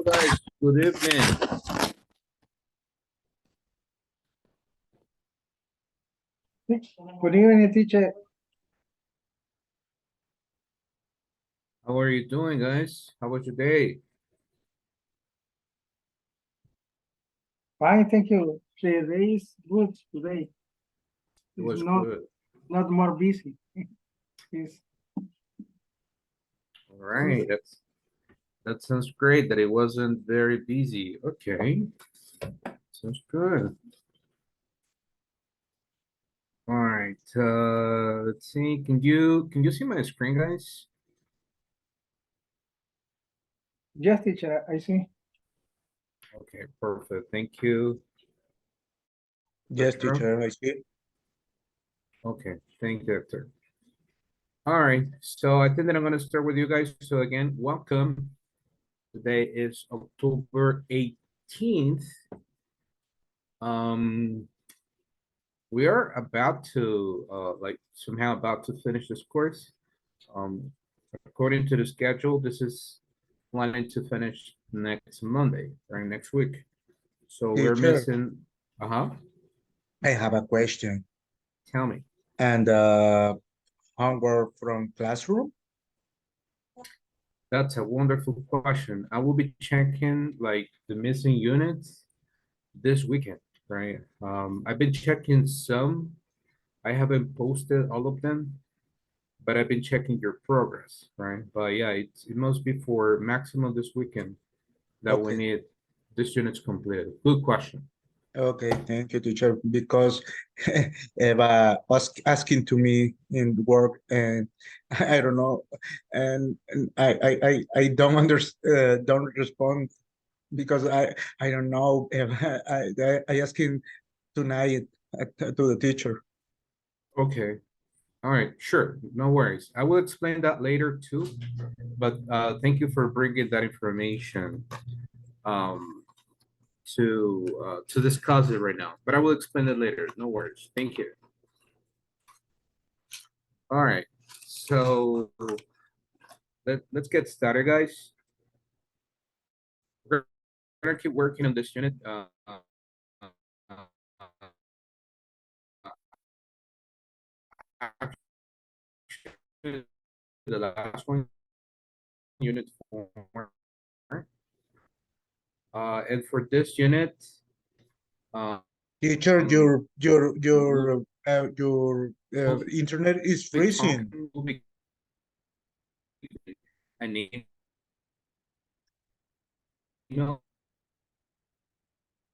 Hello guys, good evening. Good evening, teacher. How are you doing, guys? How was your day? Fine, thank you. The day is good today. It It's was not good. more busy. It's All right, that sounds great that it wasn't very busy. Okay, sounds good. All right, let's see. Can you see my screen, guys? just teacher. I see. Okay, perfect. Thank you. Yes, Arturo? teacher, I see. Okay, thank you, Hector. All right, so I think that I'm gonna start with you guys. So again, welcome. Today is October 18th. Um, we are about to like somehow about to finish this course. Um, according to the schedule, this is planning to finish next Monday, right, next week. So we're Teacher, missing, uh-huh, I have a question. tell me. And homework from classroom? That's a wonderful question. I will be checking like the missing units this weekend, right? I've been checking some. I haven't posted all of them, but I've been checking your progress, right? But yeah, it must be for maximum this weekend that we Okay, need this unit's completed. Good question. okay, thank you, teacher. Because Eva was asking to me in work, and I don't know, and I don't respond because I don't know. Eva, I asking tonight to the teacher. Okay. All right, sure, no worries. I will explain that later too, but thank you for bringing that information um, to discuss it right now. But I will explain it later. No worries. Thank you. All right, so let's get started, guys. We're gonna keep working on this unit. Actually, the last one, unit 4. And for this unit, um, Teacher, we'll your internet is be freezing. talking. I need email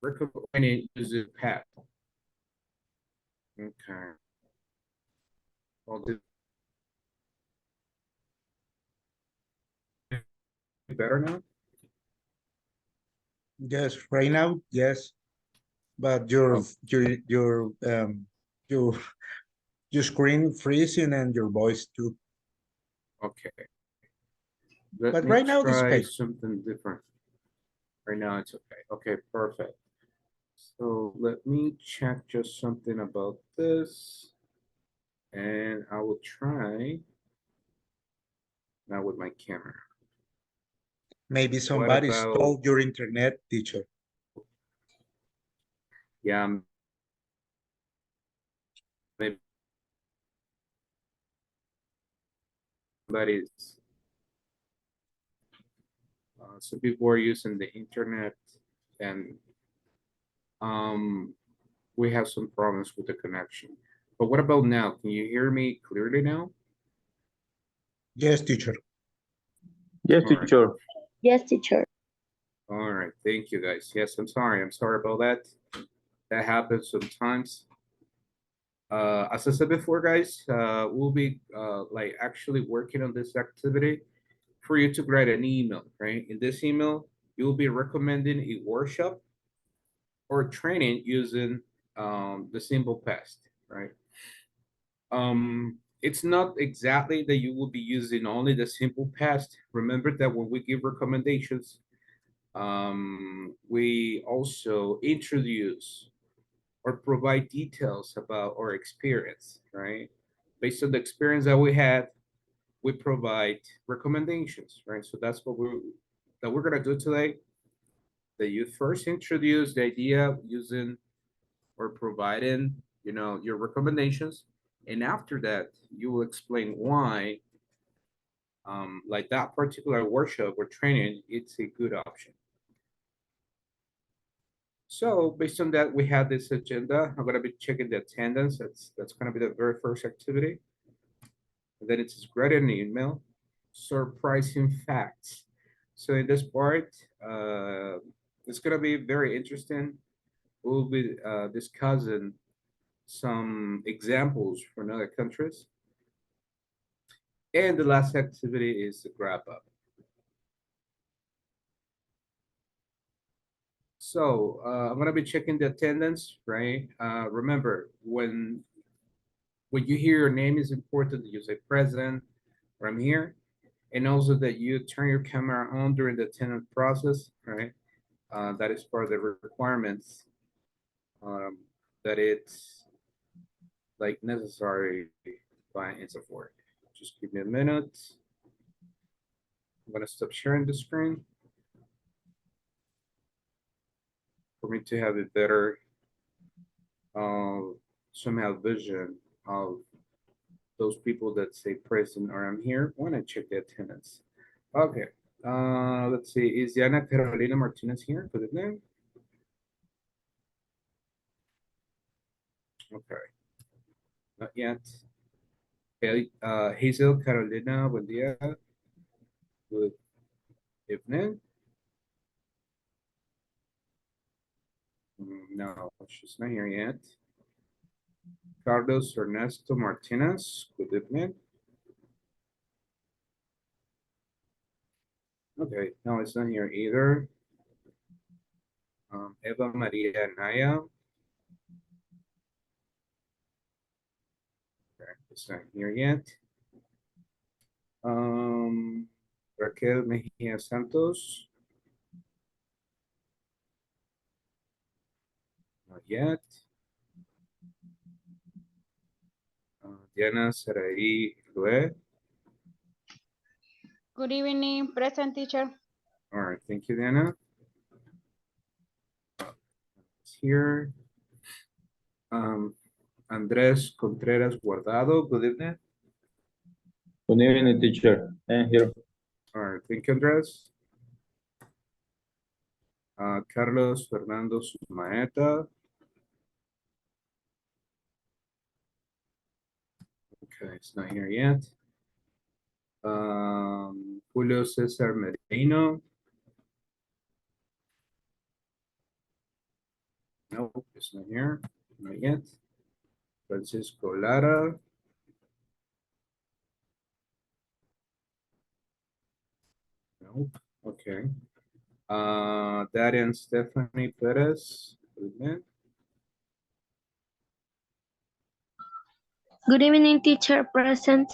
recommended user path. Okay. Well, this is better now. Yes, right now, yes. But Oh, your your screen freezing and your voice too. okay. Let But me right now it's try okay. something different. Right now it's okay. Okay, perfect. So let me check just something about this. And I will try now with my camera. Maybe What somebody about, stole your internet, teacher. yeah, maybe somebody's, some people are using the internet and we have some problems with the connection. But what about now? Can you hear me clearly now? Yes, teacher. Yes, All right. teacher. Yes, teacher. All right. Thank you, guys. Yes, I'm sorry. I'm sorry about that. That happens sometimes. As I said before, guys, we'll be like actually working on this activity for you to write an email, right? In this email, you'll be recommending a workshop or training using the simple past, right? It's not exactly that you will be using only the simple past. Remember that when we give recommendations, we also introduce or provide details about our experience, right? Based on the experience that we had, we provide recommendations, right? So that's what we're gonna do today. that you first introduce the idea of using or providing, your recommendations. And after that, you will explain why, like that particular workshop or training, it's a good option. So based on that, we have this agenda. I'm gonna be checking the attendance. That's gonna be the very first activity. And then it's great an email, surprising facts. So in this part, it's gonna be very interesting. We'll be discussing some examples from other countries. And the last activity is the wrap up. So I'm gonna be checking the attendance, right? Remember, when you hear your name is important, that you say present, or I'm here, and also that you turn your camera on during the attendance process, right? That is part of the requirements, that it's like necessary by and so forth. Just give me a minute. I'm gonna stop sharing the screen for me to have a better somehow vision of those people that say present or I'm here when I check the attendance. Okay, let's see, is Diana Carolina Martinez here? Good evening. Okay, not yet. Okay, Hazel Carolina, buen día. Good evening. No, she's not here yet. Carlos Ernesto Martinez, good evening. Okay, no, it's not here either. Eva Maria Naya. Okay, it's not here yet. Raquel Mejia Santos. Not yet. Diana Sarai Lue. Good evening, present teacher. All right, thank you, Diana. It's here. Andres Contreras Guardado, good evening. Good evening, teacher. I'm here. All right, thank you, Andres. Carlos Fernando Sumaeta. Okay, it's not here yet. Julio Cesar Merino. Nope, it's not here, not yet. Francisco Lara. Nope, okay. Darian Stephanie Perez. Good evening, teacher, present.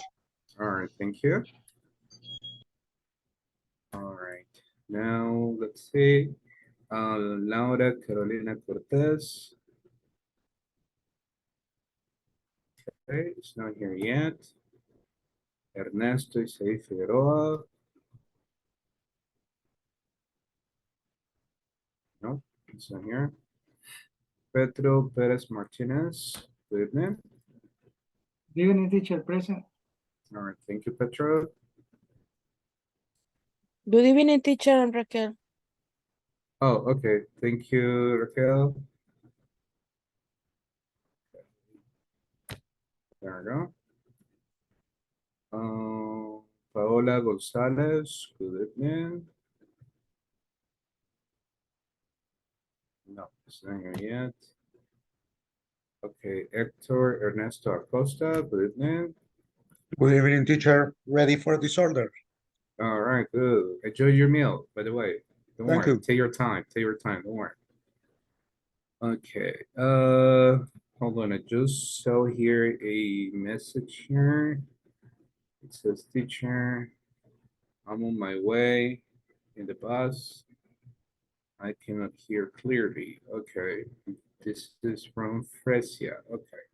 All right, thank you. All right, now let's see. Laura Carolina Cortez. Okay, it's not here yet. Ernesto Isai Figueroa. No, it's not here. Pedro Perez Martinez. Good evening. Good evening, teacher, present. All right, thank you, Pedro. Good evening, teacher and Raquel. Oh, okay. Thank you, Raquel. There we go. Paola Gonzalez, good evening. No, it's not here yet. Okay, Hector Ernesto Acosta, good evening. Good evening, teacher. Ready for disorder? All right, good. Enjoy your meal, by the way. Don't Thank worry. you. Take your time. Take your time. Don't worry. Okay. Hold on. I just saw here a message here. It says, teacher, I'm on my way in the bus. I cannot hear clearly. Okay. This is from Fresia. Okay.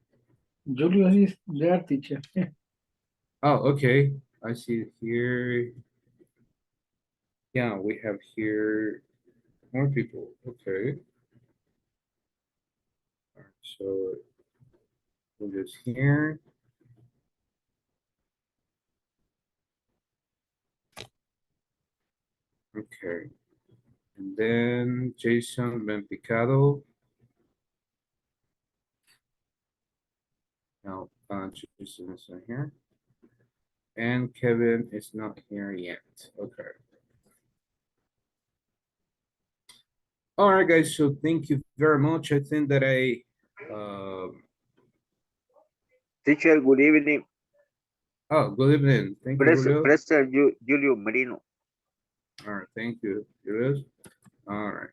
Julius is there, teacher. Oh, okay. I see it here. Yeah, we have here More people, okay. All right, so we'll just here. Okay. And then Jason Benpicado. No, Jason is not here. And Kevin is not here yet. Okay. All right, guys. So thank you very much. I think that Teacher, good evening. oh, good evening. Thank you, Julio. President Julio Marino. All right, thank you. Julius. All right.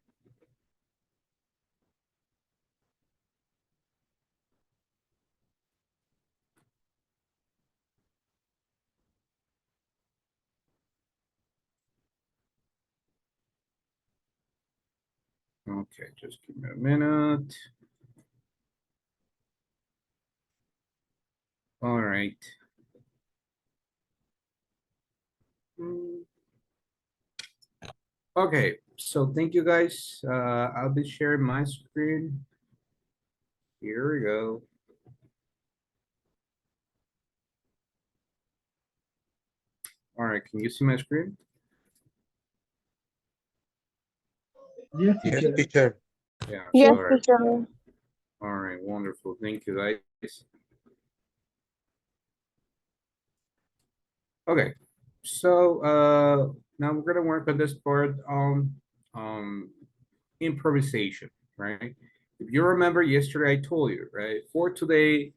Okay, just give me a minute. All right. Okay, so thank you guys. I'll be sharing my screen. Here we go. All right, can you see my screen? Yes, Yes, teacher. teacher. Yeah, Yes, all right. teacher. All right, wonderful. Thank you guys. Okay, so now we're gonna work on this part on improvisation, right? If you remember yesterday, I told you, right? For today,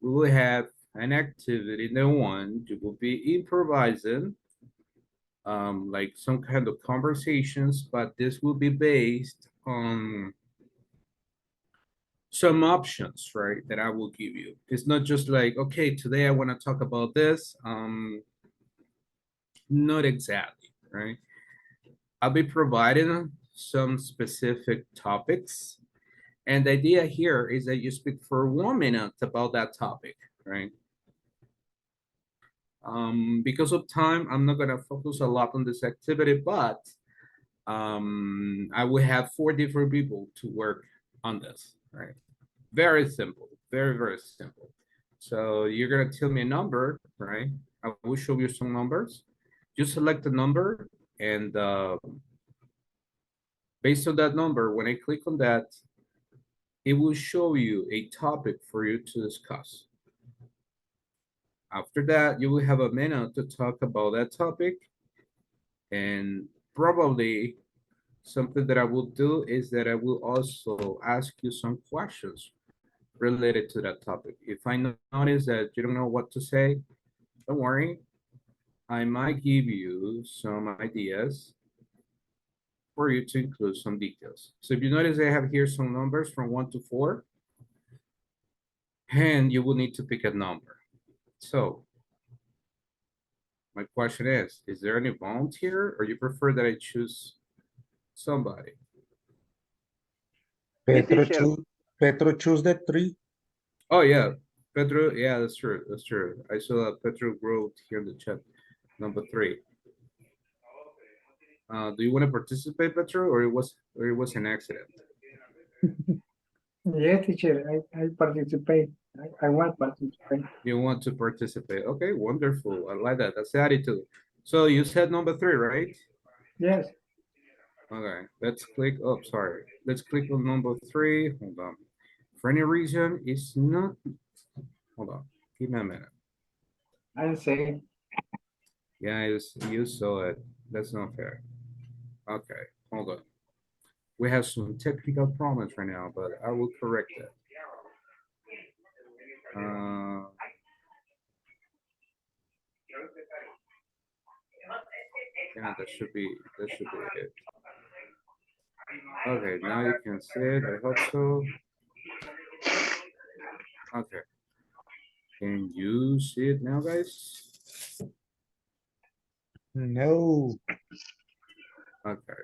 we will have an activity. The one you will be improvising, like some kind of conversations, but this will be based on some options, right? That I will give you. It's not just like, okay, today I want to talk about this. Not exactly, right? I'll be providing some specific topics. And the idea here is that you speak for 1 minute about that topic, right? Because of time, I'm not gonna focus a lot on this activity, but I will have 4 different people to work on this, right? Very simple, very, very simple. So you're gonna tell me a number, right? I will show you some numbers. You select the number and based on that number, when I click on that, it will show you a topic for you to discuss. After that, you will have a minute to talk about that topic. And probably something that I will do is that I will also ask you some questions related to that topic. If I notice that you don't know what to say, don't worry. I might give you some ideas for you to include some details. So if you notice I have here some numbers from 1 to 4, and you will need to pick a number. So my question is there any volunteer or you prefer that I choose somebody? Petro teacher. choose, Petro choose the 3. Oh yeah, Pedro, yeah, that's true, that's true. I saw that Pedro wrote here in the chat, number 3. Do you want to participate, Pedro, or it was an accident? Yes, teacher. I participate. I want to participate. You want to participate? Okay, wonderful. I like that. That's the attitude. So you said number 3, right? Yes. Okay, let's click. Oh, sorry. Let's click on number 3. Hold on. For any reason, it's not. Hold on. Give me a minute. I'm saying. Guys, you saw it. That's not fair. Okay, hold on. We have some technical problems right now, but I will correct it. Yeah, that should be it. Okay, now you can see it. I hope so. Okay. Can you see it now, guys? No. Okay.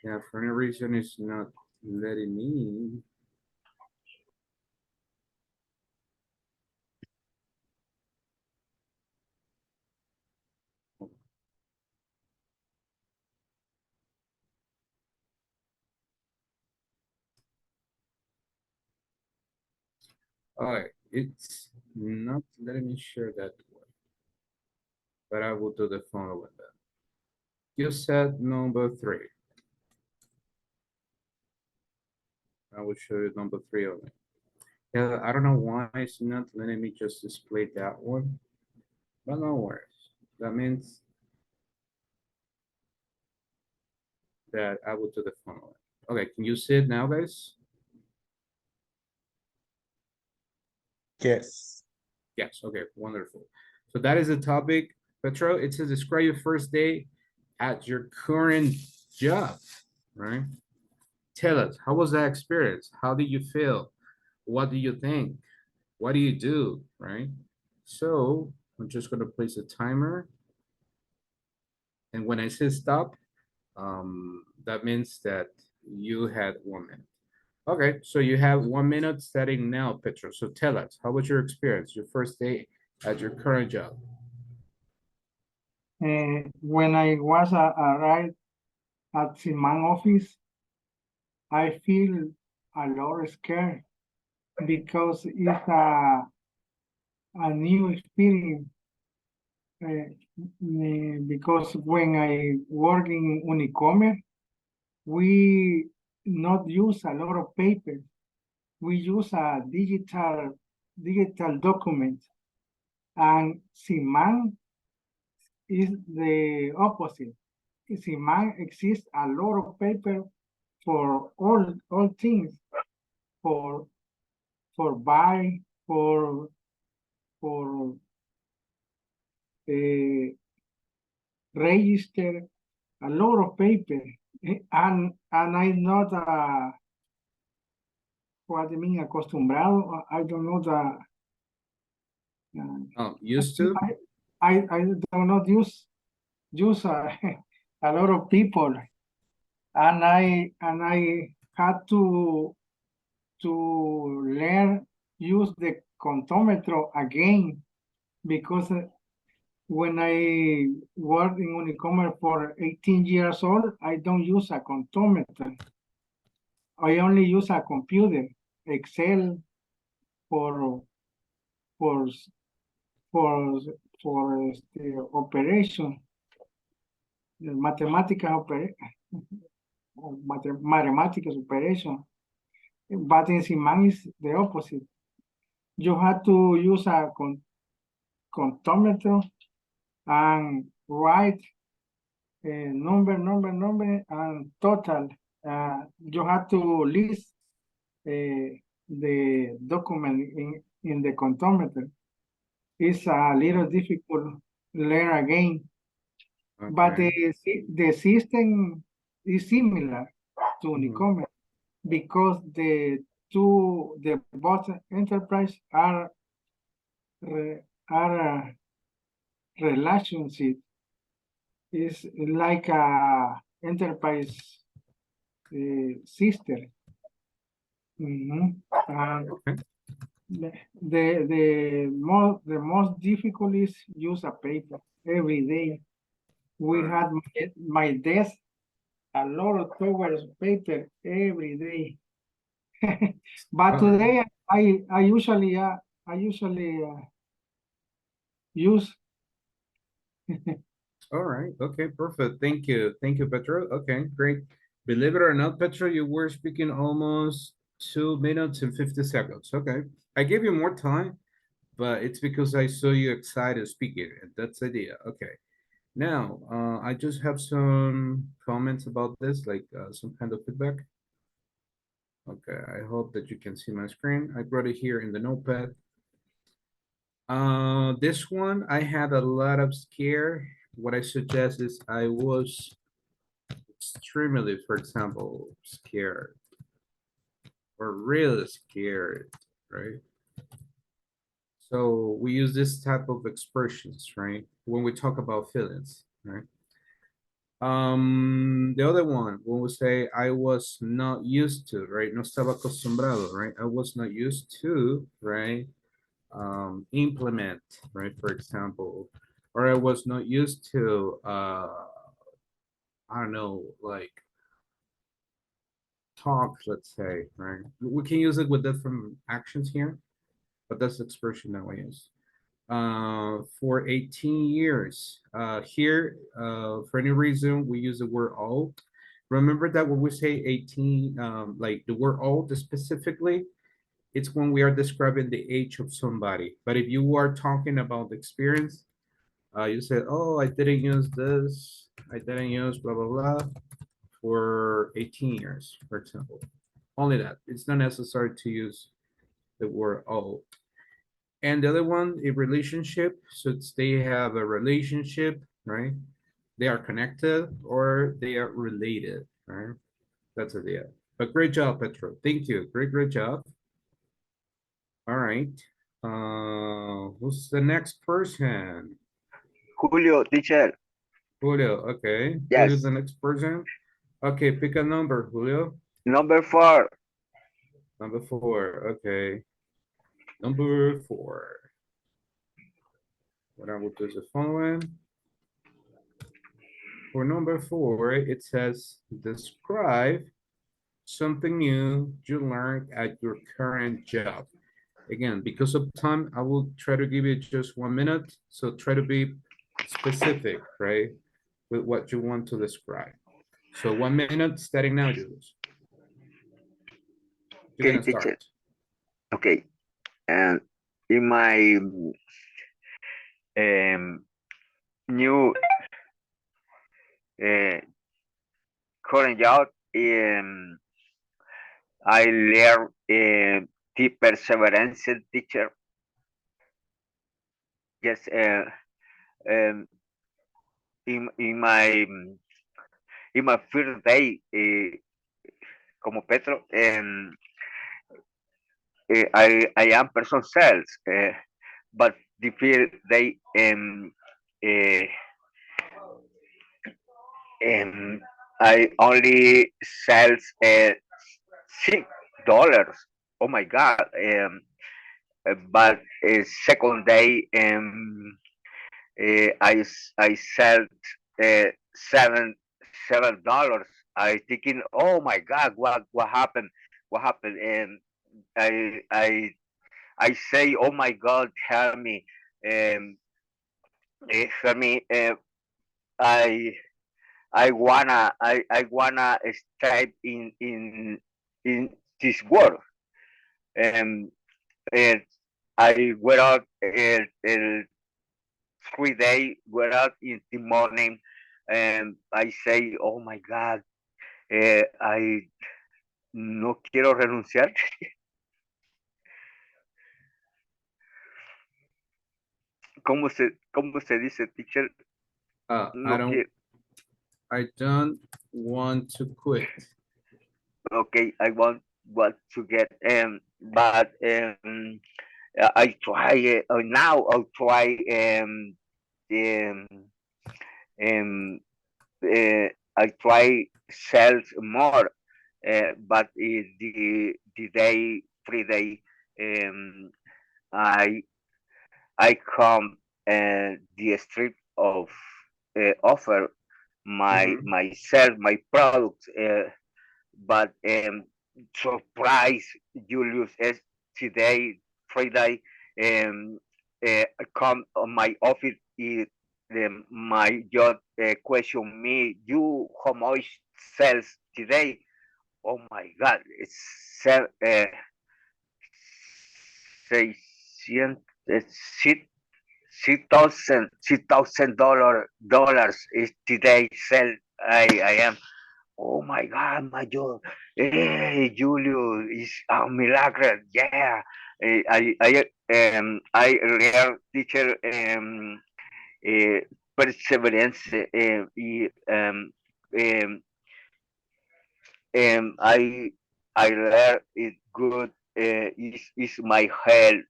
Yeah, for any reason, it's not letting me. Alright, it's not letting me share that one. But I will do the following then. You said number 3. I will show you number 3 only. Yeah, I don't know why it's not letting me just display that one. But no worries. That means that I will do the following. Okay, can you see it now, guys? Yes. Yes, okay, wonderful. So that is the topic. Petro, it says describe your first day at your current job, right? Tell us, how was that experience? How did you feel? What do you think? What do you do, right? So I'm just gonna place a timer. And when I say stop, that means that you had 1 minute. Okay, so you have 1 minute starting now, Petro. So tell us, how was your experience, your first day at your current job? When I was arrived at Siman office, I feel a lot scared because it's a new experience. Because when I work in Unicomer, we not use a lot of paper. We use a digital document, and Siman is the opposite. Siman exists a lot of paper for all things, for buy, for register, a lot of paper. And I'm not what I mean acostumbrado. I don't know the Oh, used to? I do not use a lot of people, and I had to learn use the contometro again because when I worked in Unicomer for 18 years old, I don't use a contometer. I only use a computer, Excel for for for operation, mathematical mathematical operation. But in Siman is the opposite. You have to use a contometer and write number, and total. You have to list the document in the contometer. It's a little difficult learn again, but Okay. the system is similar to Mhm. Unicomer because the both enterprise are relationship is like a enterprise sister. Mhm. And Okay. the most difficult is use a paper every day. We Right. had my desk a lot of covers paper every day. But All right. today I usually use. All right. Okay, perfect. Thank you. Thank you, Petro. Okay, great. Believe it or not, Petro, you were speaking almost 2 minutes and 50 seconds. Okay. I gave you more time, but it's because I saw you excited speaking, and that's the idea. Okay. Now, I just have some comments about this, like some kind of feedback. Okay, I hope that you can see my screen. I brought it here in the notepad. This one, I had a lot of scare. What I suggest is I was extremely, for example, scared or really scared, right? So we use this type of expressions, right? When we talk about feelings, right? The other one, when we say I was not used to, right? No estaba acostumbrado, right? I was not used to, right? Implement, right? For example, or I was not used to, I don't know, like talk, let's say, right? We can use it with different actions here. but that's the expression that we use. For 18 years. Here, for any reason, we use the word old. Remember that when we say 18, like the word old specifically, it's when we are describing the age of somebody. But if you are talking about the experience, you said, oh, I didn't use this, I didn't use blah, blah, blah for 18 years, for example. Only that. It's not necessary to use the word old. And the other one, a relationship. So it's they have a relationship, right? They are connected or they are related, right? That's the idea. But great job, Petro. Thank you. Great job. All right. Who's the next person? Julio, teacher. Julio. Okay. Yes. Julio's the next person. Okay, pick a number, Julio. Number 4. Number 4. Okay. Number 4. What I will do is the following. For number 4, it says describe something new you learned at your current job. Again, because of time, I will try to give you just 1 minute. So try to be specific, right? With what you want to describe. So 1 minute starting now, Julius. You're Okay, gonna teacher. start. Okay. And in my new current job, I learned the perseverance, teacher. Yes, um, in my first day como Petro, I am person sales, but the first day uh, I only sells $6. Oh my God! But second day I sell $7. I thinking, oh my God, what happened? What happened? And I say, oh my God, help me, help me. I I wanna stay in this world. And I went out 3 days, went out in the morning, and I say, oh my God, I no quiero renunciar. ¿Cómo se dice, teacher? No quiero. I don't want to quit. Okay, I want to get but I try now. I'll try um, um I try sales more, but the day 3 day I come the street of offer myself my product, but surprise Julius is today Friday, I come on my office. My job question me, you how much sales today? Oh my God, it's 600, $6,000 is today sell. I am. Oh my God, my job. Hey, Julio, is a miracle. Yeah. I learn teacher uh, perseverance. Um, I learn it good. Is my help.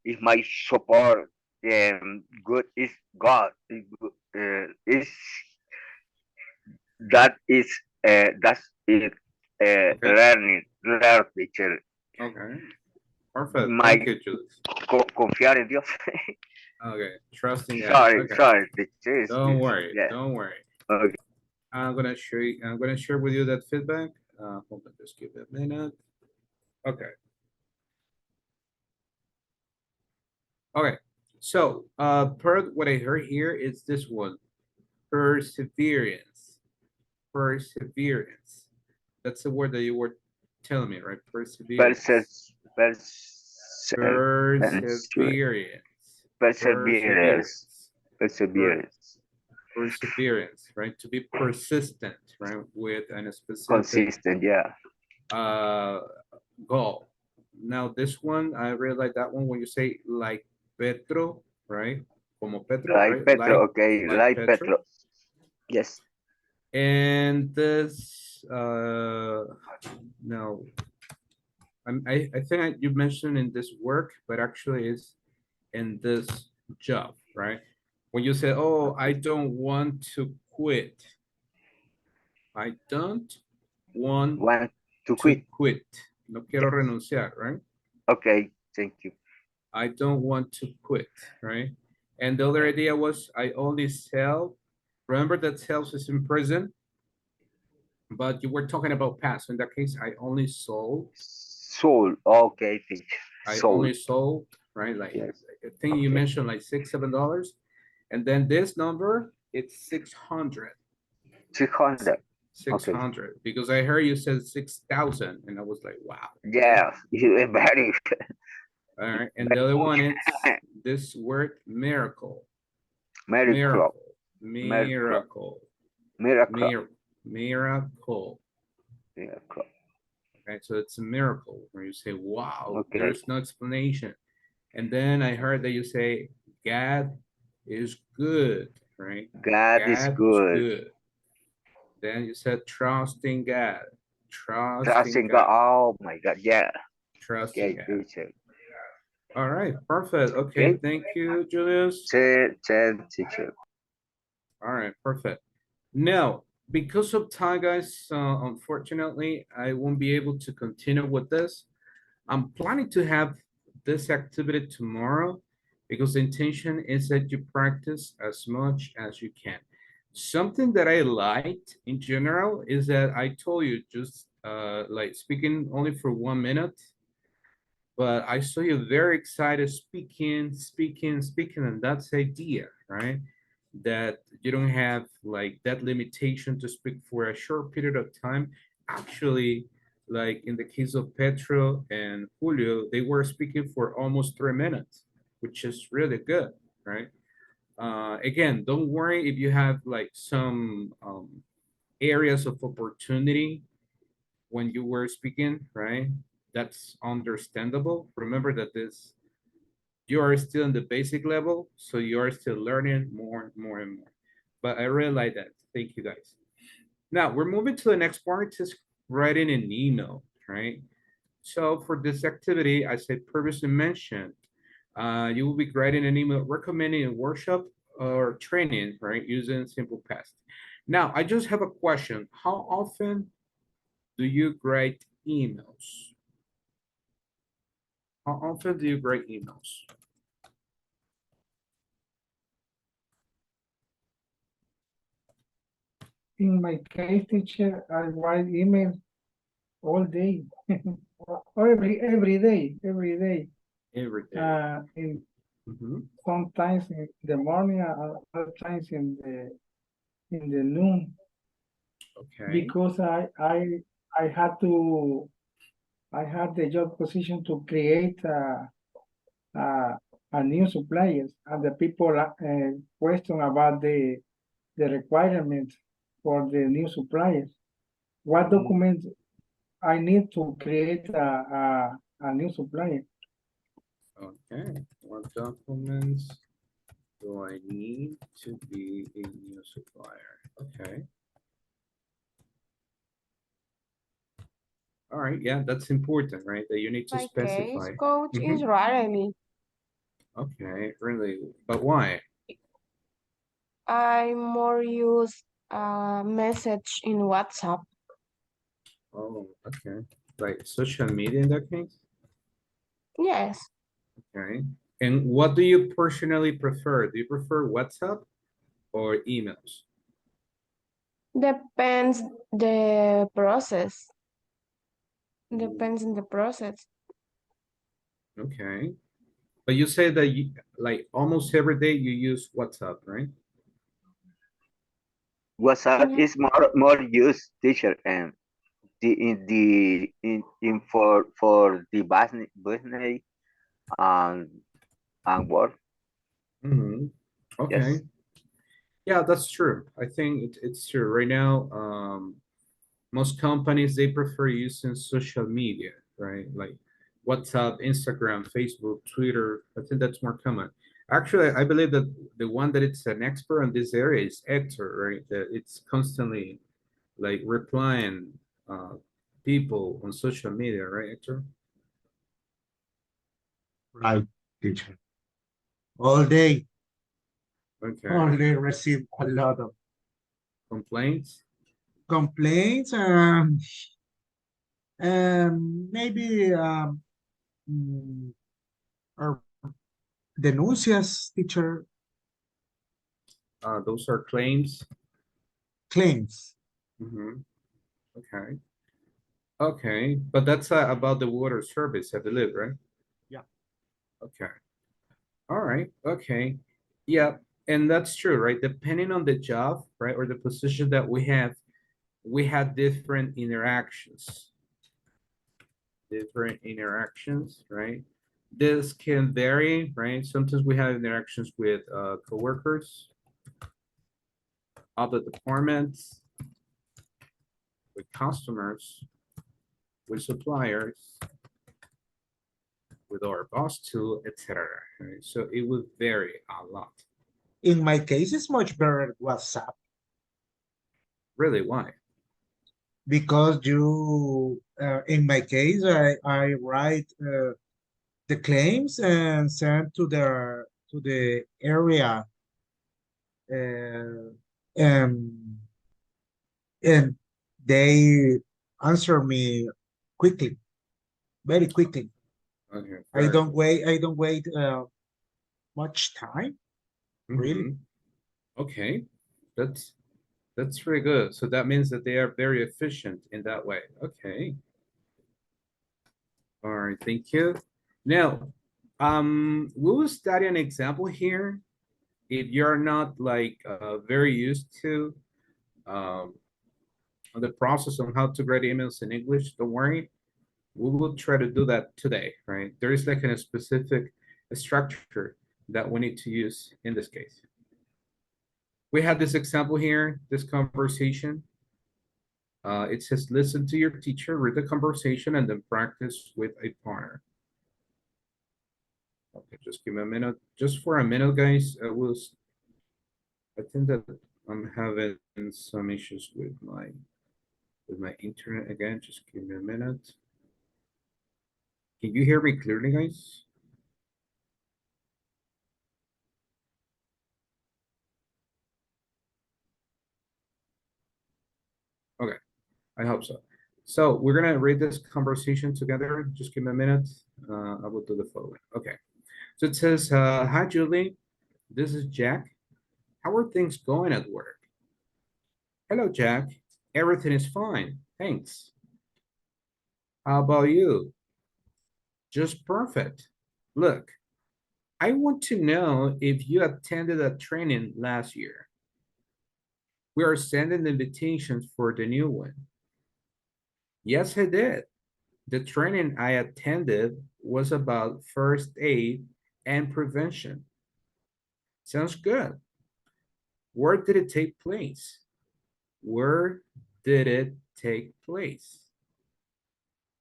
Is my support. Good is God. Is that is that's it. Okay. Learn teacher. Okay. Perfect. My Thank you, Julius. confiar en Dios. Okay. Trusting God. sorry, Okay. sorry, teacher. Don't worry. Yeah. Don't worry. Okay. I'm gonna share with you that feedback. Hold on, just give it a minute. Okay. Okay, so per what I heard here is this one, perseverance. Perseverance. That's the word that you were telling me, right? Perseverance. Perseverance. Perseverance. Perseverance. Perseverance, right? To be persistent, right? With a specific Consistent, yeah. goal. Now this one, I really like that one when you say like Petro, right? Como Petro, Like right? Petro, okay, like Petro. Petro. Yes. And this, no, I think you mentioned in this work, but actually is in this job, right? When you say, oh, I don't want to quit. I don't want Want to to quit. quit. No quiero Yes. renunciar, right? Okay, thank you. I don't want to quit, right? And the other idea was I only sell. Remember that sales is in prison, but you were talking about past. In that case, I only sold. Soul. Okay, teacher. I Soul. only sold, right? Like Yes. I think you Okay. mentioned like $6, $7. And then this number, it's 600. 600. 600. Because I heard you said 6,000. And I was like, wow. Yeah, you are very. All right. And the other one is this word miracle. Miracle. Miracle. Miracle. Miracle. Miracle. Okay, so it's a miracle where you say, wow, Okay. there's no explanation. And then I heard that you say, God is good, right? God is good. Then you said, trust in God. Trust in Trusting God. God. Oh my God. Yeah. Trust in Okay, God. teacher. All right, perfect. Okay, Okay. thank you, Julius. 10, teacher. All right, perfect. Now, because of time, guys, unfortunately, I won't be able to continue with this. I'm planning to have this activity tomorrow because the intention is that you practice as much as you can. Something that I liked in general is that I told you just like speaking only for 1 minute, but I saw you very excited speaking, and that's the idea, right? That you don't have like that limitation to speak for a short period of time. Actually, like in the case of Petro and Julio, they were speaking for almost 3 minutes, which is really good, right? Again, don't worry if you have like some areas of opportunity when you were speaking, right? That's understandable. Remember that this you are still in the basic level, so you are still learning more and more and more. But I really like that. Thank you guys. Now we're moving to the next part, is writing an email, right? So for this activity, as I previously mentioned, you will be writing an email recommending a workshop or training, right, using simple past. Now, I just have a question. How often do you write emails? How often do you write emails? In my case, teacher, I write email all day. Or every day. Every day. In Mhm. sometimes in the morning, other times in the noon, Okay. because I had to I had the job position to create a new suppliers, and the people question about the requirements for the new suppliers. What Mhm. documents I need to create a new supplier? Okay. What documents do I need to be a new supplier? Okay. All right. Yeah, that's important, right? That you need to My specify. case, coach is Mhm. rarely. Okay, really. But why? I more use a message in WhatsApp. Oh, okay. Like social media in that case? Yes, Okay. And what do you personally prefer? Do you prefer WhatsApp or emails? depends the process. Mm, Depends on the process. okay. But you say that you, like almost every day you use WhatsApp, right? WhatsApp Yeah. is more used, teacher, and in for the business and work. Mm-hmm. Okay. Yes. Yeah, that's true. I think it's true. Right now, most companies they prefer using social media, right? Like WhatsApp, Instagram, Facebook, Twitter. I think that's more common. Actually, I believe that the one that it's an expert in this area is Hector, right? That it's constantly like replying people on social media, right, Hector? Right, teacher. All day, Okay. all day receive a lot of Complaints? complaints and maybe mm, or denuncias, teacher, Those are claims. claims. Mm-hmm. Okay. Okay, but that's about the water service, I believe, right? Yeah. Okay. All right. Okay. Yeah, and that's true, right? Depending on the job, right, or the position that we have different interactions. Different interactions, right? This can vary, right? Sometimes we have interactions with coworkers, other departments, with customers, with suppliers, with our boss too, etc. Right? So it would vary a lot. In my case, it's much better WhatsApp Really, why? because in my case, I write the claims and send to the area uh, and and they answer me quickly, very quickly. Okay, very good. I don't wait much time, really. Mhm. Okay, that's that's pretty good. So that means that they are very efficient in that way. Okay. All right, thank you. Now, we will study an example here. If you're not like very used to um, the process on how to write emails in English, don't worry. We will try to do that today, right? There is like a specific structure that we need to use in this case. We have this example here, this conversation. It says, listen to your teacher, read the conversation, and then practice with a partner. Okay, just give me a minute. Just for a minute, guys. I think that I'm having some issues with my internet again. Just give me a minute. Can you hear me clearly, guys? Okay, I hope so. So we're gonna read this conversation together. Just give me a minute. I will do the following. Okay. So it says, hi, Julie. This is Jack. How are things going at work? Hello, Jack. Everything is fine. Thanks. How about you? Just perfect. Look, I want to know if you attended a training last year. We are sending invitations for the new one. Yes, I did. The training I attended was about first aid and prevention. Sounds good. Where did it take place? Where did it take place?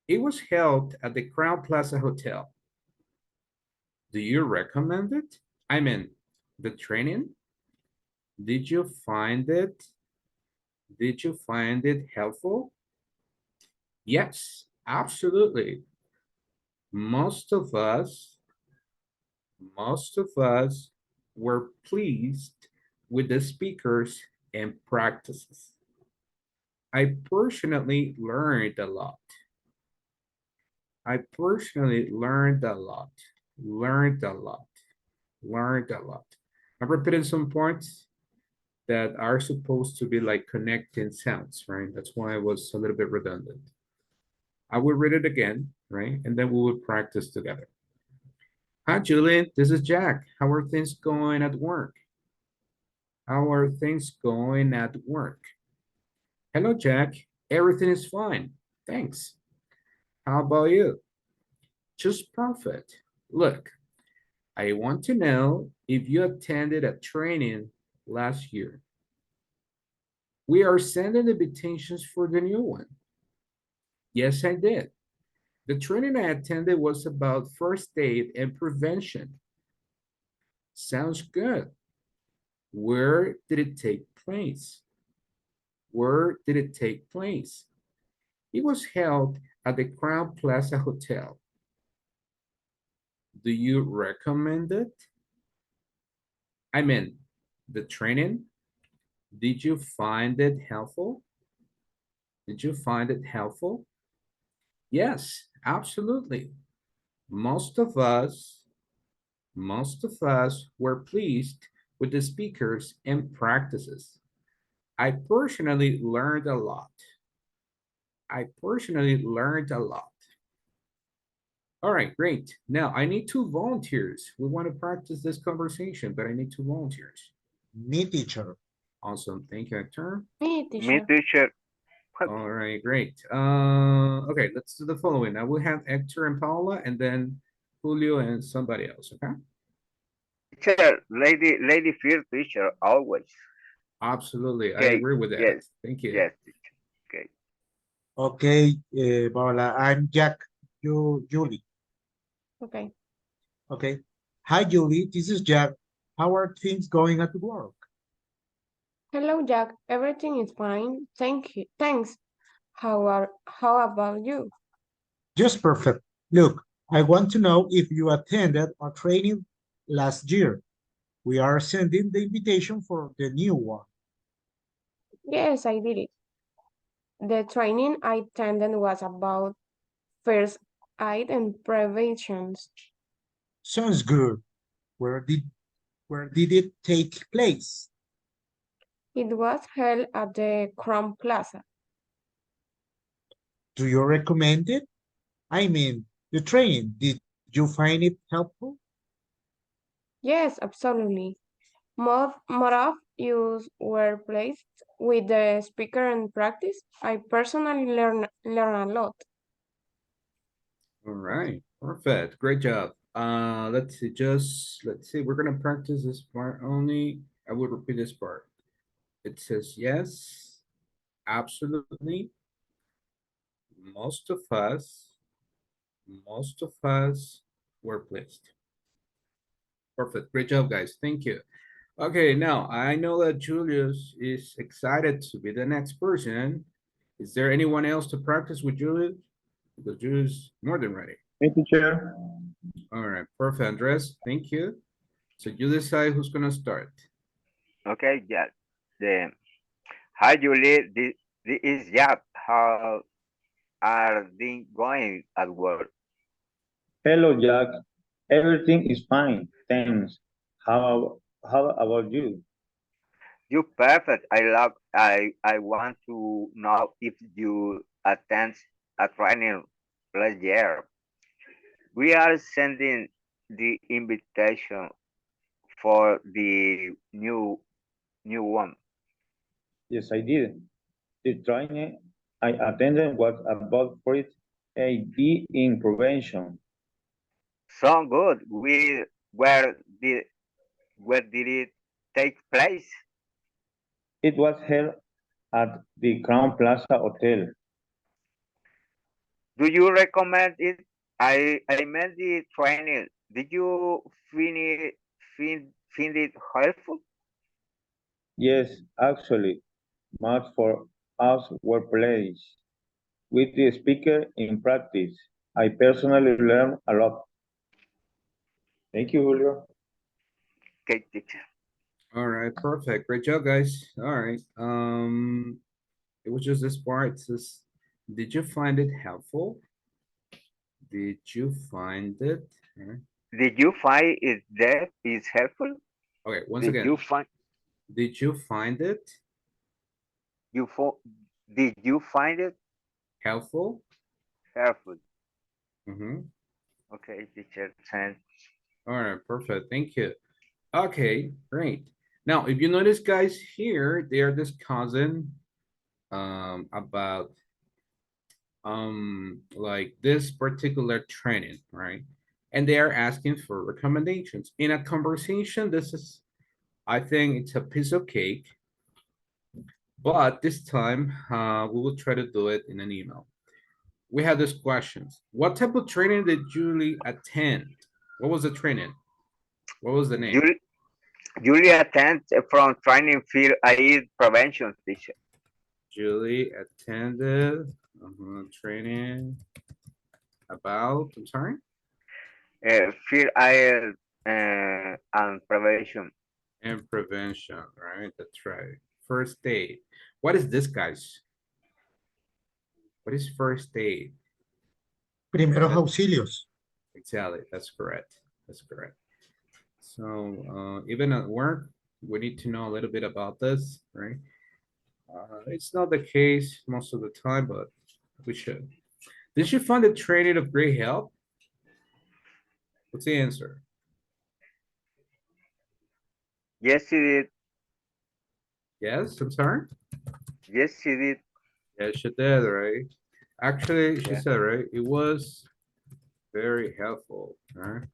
It was held at the Crown Plaza Hotel. Do you recommend it? I mean, the training? Did you find it? Did you find it helpful? Yes, absolutely. Most of us, most of us were pleased with the speakers and practices. I personally learned a lot. I personally learned a lot, learned a lot, learned a lot. I'm repeating some points that are supposed to be like connecting sounds, right? That's why it was a little bit redundant. I will read it again, right? And then we will practice together. Hi, Julian. This is Jack. How are things going at work? How are things going at work? Hello, Jack. Everything is fine. Thanks. How about you? Just perfect. Look, I want to know if you attended a training last year. We are sending invitations for the new one. Yes, I did. The training I attended was about first aid and prevention. Sounds good. Where did it take place? Where did it take place? It was held at the Crown Plaza Hotel. Do you recommend it? I mean, the training? Did you find it helpful? Did you find it helpful? Yes, absolutely. Most of us, most of us were pleased with the speakers and practices. I personally learned a lot. I personally learned a lot. All right, great. Now I need two volunteers. We want to practice this conversation, but I need two volunteers. Me, teacher. Awesome. Thank you, Hector. Me, Me, teacher. teacher. All right, great. Okay, let's do the following. I will have Hector and Paula, and then Julio and somebody else, okay? Teacher, lady first, teacher, always. Absolutely, I Okay, agree with that. yes, Thank you. yes, teacher. Okay. Okay, Paola, I'm Jack. Julie. Okay. Okay. Hi, Julie. This is Jack. How are things going at work? Hello, Jack. Everything is fine. Thank you. Thanks. How about you? Just perfect. Look, I want to know if you attended our training last year. We are sending the invitation for the new one. Yes, I did it. The training I attended was about first aid and preventions. Sounds good. Where did where did it take place? It was held at the Crown Plaza. Do you recommend it? I mean, the training. Did you find it helpful? Yes, absolutely. More of use were placed with the speaker and practice. I personally learn a lot. All right, perfect. Great job. Let's see. We're gonna practice this part only. I will repeat this part. It says yes, absolutely. Most of us, most of us were pleased. Perfect. Great job, guys. Thank you. Okay, now I know that Julius is excited to be the next person. Is there anyone else to practice with Julius? Because Julius is more than ready. Me, teacher. All right, perfect, Andres. Thank you. So you decide who's gonna start. Okay, yeah. The Hi, Julie. This is Jack. How are things going at work? Hello, Jack. Everything is fine. Thanks. How about you? You perfect. I want to know if you attend a training last year. We are sending the invitation for the new one. Yes, I did. The training I attended was about first aid in prevention. So good. Where did where did it take place? It was held at the Crown Plaza Hotel. Do you recommend it? I meant the training. Did you find it helpful? Yes, actually, much for us were placed with the speaker in practice. I personally learned a lot. Thank you, Julio. Okay, teacher. All right, perfect. Great job, guys. All right. It was just this part. It says, did you find it helpful? Did you find it? All right. Did you find it that is helpful? Okay, once Did you again, find did you find it you fo- Did you find it helpful? helpful? Mm-hmm. Okay, teacher. Thanks. All right, perfect. Thank you. Okay, great. Now, if you notice, guys, here they are discussing about like this particular training, right? And they are asking for recommendations. In a conversation, this is, I think it's a piece of cake, but this time we will try to do it in an email. We have these questions. What type of training did Julie attend? What was the training? What was the name? Julie attends from training field aid prevention teacher. Julie attended training about, I'm sorry? Field aid and prevention. And prevention, right? That's right. First aid. What is this, guys? What is first aid? Primeros auxilios. Exactly, that's correct. That's correct. So even at work, we need to know a little bit about this, right? It's not the case most of the time, but we should. Did you find the training of great help? What's the answer? Yes, she did. Yes, I'm sorry? Yes, she did. Yes, she did, right? Actually, she Yeah. said, right? It was very helpful, right?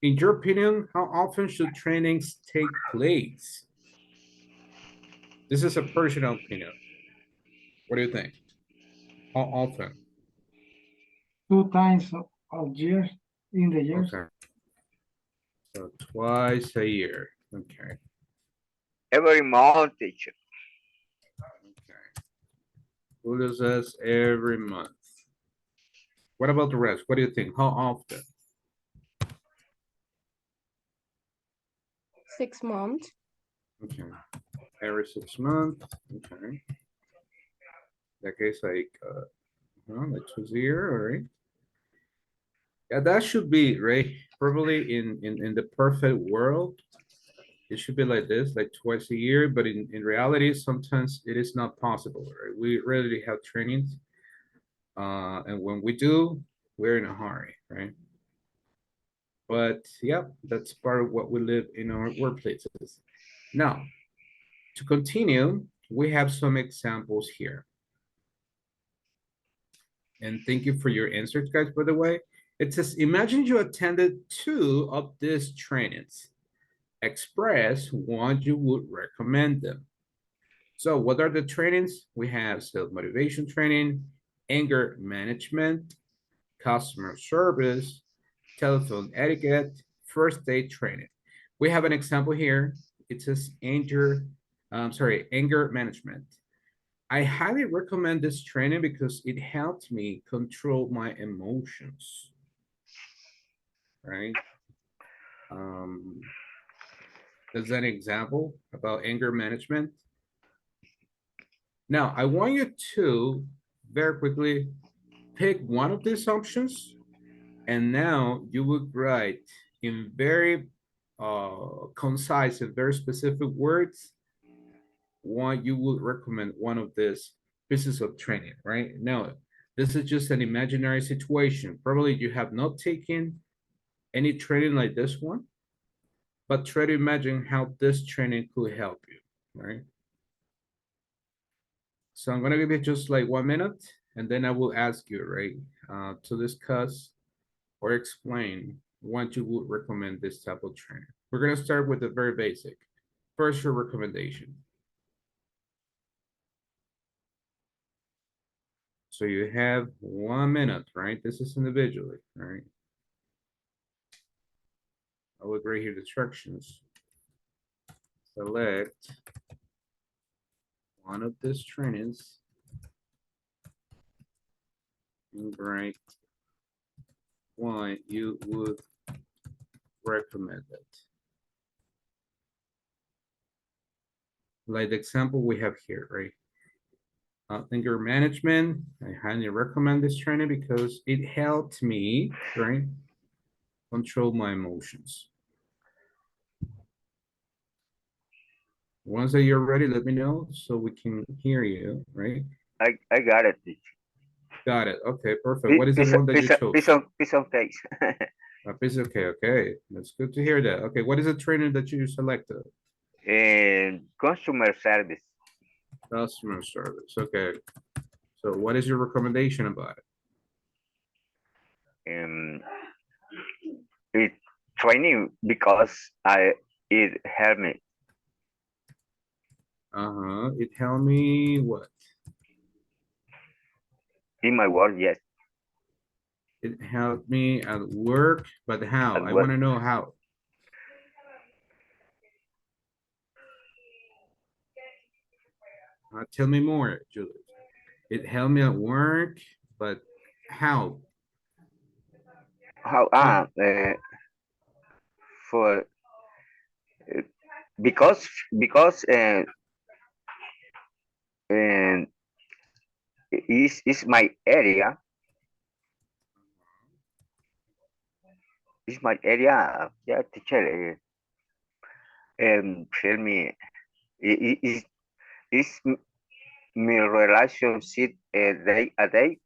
In your opinion, how often should trainings take place? This is a personal opinion. What do you think? How often? 2 times of years in the years. Okay. So twice a year. Okay. Every month, teacher. Okay. Julio says every month. What about the rest? What do you think? How often? 6 months. Okay. Every 6 months. Okay. That case, like, like twice a year, all right. Yeah, that should be right. Probably in the perfect world, it should be like this, like twice a year. But in reality, sometimes it is not possible, right? We rarely have trainings, and when we do, we're in a hurry, right? But yeah, that's part of what we live in our workplaces. Now, to continue, we have some examples here. And thank you for your answers, guys, by the way. It says, imagine you attended 2 of these trainings. Express one you would recommend them. So what are the trainings? We have self-motivation training, anger management, customer service, telephone etiquette, first aid training. We have an example here. It says anger management. I highly recommend this training because it helped me control my emotions, right? That's an example about anger management. Now, I want you to very quickly pick one of these options, and now you would write in very concise and very specific words why you would recommend one of these pieces of training, right? Now, this is just an imaginary situation. Probably you have not taken any training like this one, but try to imagine how this training could help you, right? So I'm gonna give you just like 1 minute, and then I will ask you, right, to discuss or explain what you would recommend this type of training. We're gonna start with the very basic. First, your recommendation. So you have 1 minute, right? This is individually, right? I would write here the instructions. Select one of these trainings and write why you would recommend it. Like the example we have here, right? Anger management, I highly recommend this training because it helped me, right, control my emotions. Once that you're ready, let me know so we can hear you, right? I got it, teacher. Got it. Okay, perfect. What is the one that you chose? Piece of cake. A piece of cake. Okay, that's good to hear that. Okay, what is the training that you selected? And consumer service. Customer service. Okay. So what is your recommendation about it? It training because it helped me It helped me what? in my work. Yes, It helped me at work, but how? at I work. want to know how. Tell me more, Julius. It helped me at work, but how? How for uh, because and is my area. Is my area. Yeah, teacher. Tell me is my relationship day a day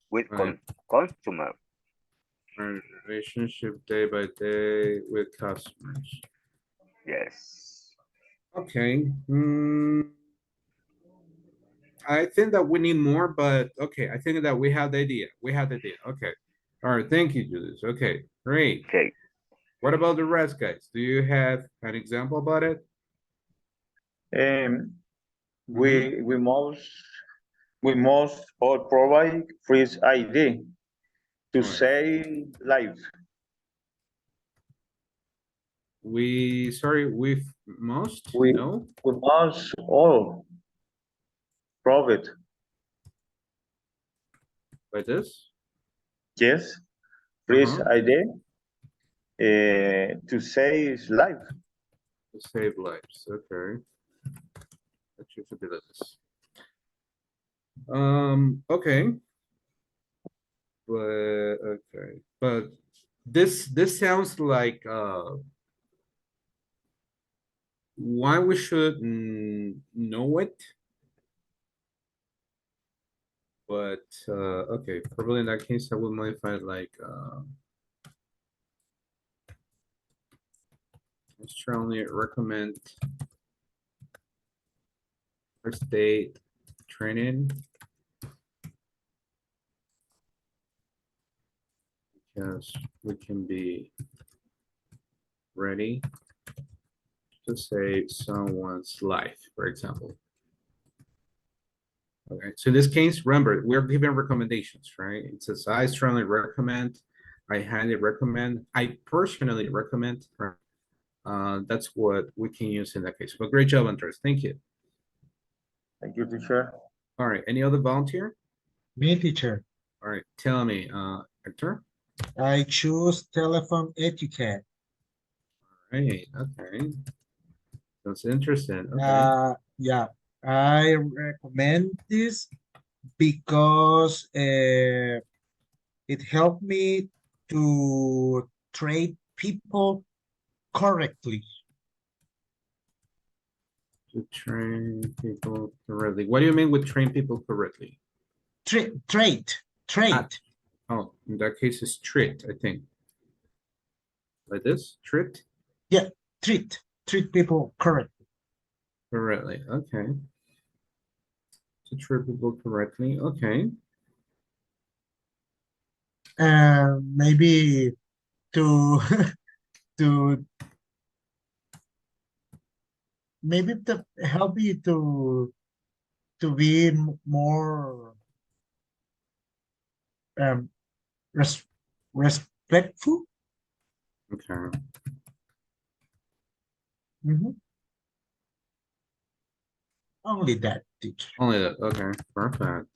with Right. consumer. Our relationship day by day with customers. Yes. Okay. I think that we need more, but okay. I think that we have the idea. We have the idea. Okay. All right. Thank you, Julius. Okay. Great. Okay. What about the rest, guys? Do you have an example about it? We must all provide free ID to Right. save life. Sorry, we must We no we must all provide. by this. Yes, free Uh-huh. ID to save life. To save lives. Okay. That should be this. Okay. But okay. But this sounds like why we should know it. But okay, probably in that case I would modify it like I strongly recommend first aid training because we can be ready to save someone's life, for example. Okay, so in this case, remember, we're giving recommendations, right? It says, I strongly recommend, I highly recommend, I personally recommend. That's what we can use in that case. But great job, Andres. Thank you. Thank you, teacher. All right, any other volunteer? Me, teacher. All right, tell me, Hector. I choose telephone etiquette. Right, okay. That's interesting. Okay. Yeah, I recommend this because it helped me to treat people correctly. To train people correctly. What do you mean with train people correctly? Trait. Oh, in that case, it's treat, I think. Like this, treat? Yeah, treat people correctly. Correctly, okay. To treat people correctly, okay. Maybe to to maybe to help you to be more um respectful. Okay. Only that, teacher. Only that, okay, perfect.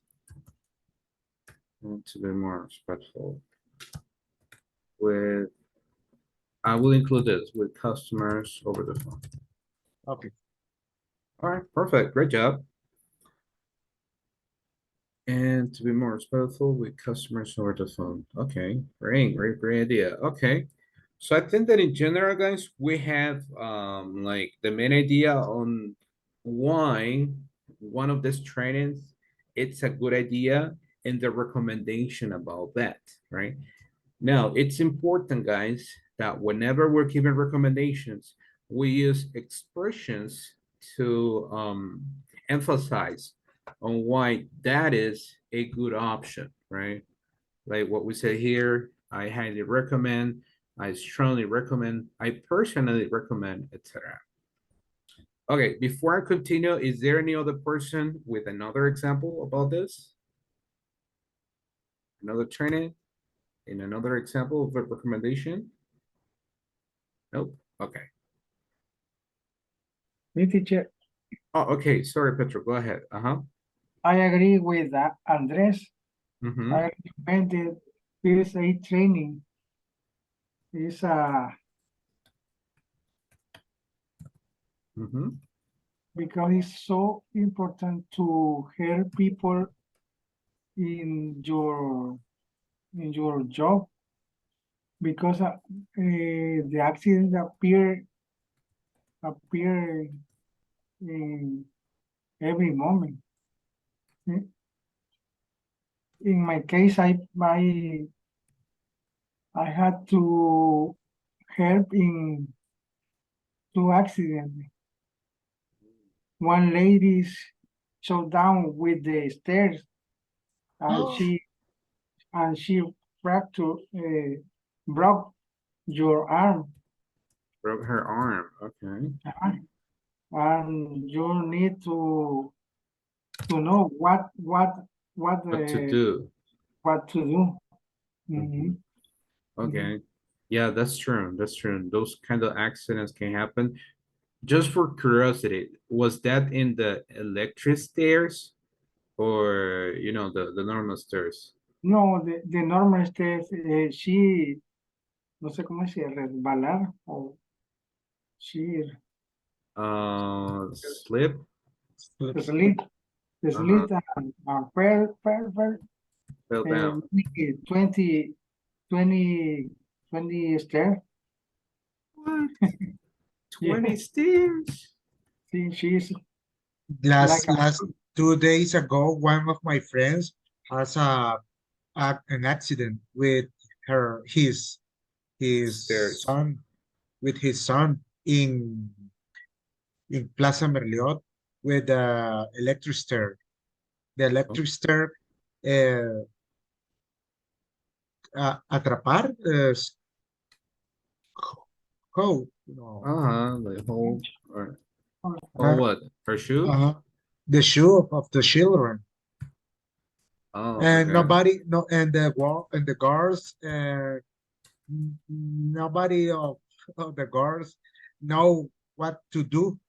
Need to be more respectful. With, I will include this with customers over the phone. Okay. All right, perfect, great job. And to be more respectful with customers over the phone. Okay, great idea. Okay. So I think that in general, guys, we have like the main idea on why one of these trainings it's a good idea and the recommendation about that, right? Now, it's important, guys, that whenever we're giving recommendations, we use expressions to emphasize on why that is a good option, right? Like what we say here, I highly recommend, I strongly recommend, I personally recommend, etc. Okay, before I continue, is there any other person with another example about this? Another training? In another example of a recommendation? Nope. Okay. Me, teacher, Oh, okay. Sorry, Petro. Go ahead. I agree with Andres. Mm-hmm. I recommended BS8 training. Is Mm-hmm. because it's so important to help people in your job, because the accidents appear in every moment. In my case, I had to help in 2 accidents. One lady's shut down with the stairs, and she fractured, broke your arm. Broke her arm. Okay. And you need to know what What to do. what to do. Mhm. Okay. Yeah, that's true. That's true. Those kind of accidents can happen. Just for curiosity, was that in the electric stairs or, you know, the normal stairs? No, the normal stairs, she, no sé cómo se resbalar o she Slip? slid, slid and Fell down. 20, 20 stairs. What? Yeah. 20 stairs? See, she's Last like last 2 days ago, one of my friends has an accident with his Stairs. son with his son in Plaza Merliot with the electric stair. The electric stair atrapar how no The whole, or uh, what? Her shoe? the shoe of the children. Oh, And okay. nobody no and the wall and the guards nobody of the guards know what to do.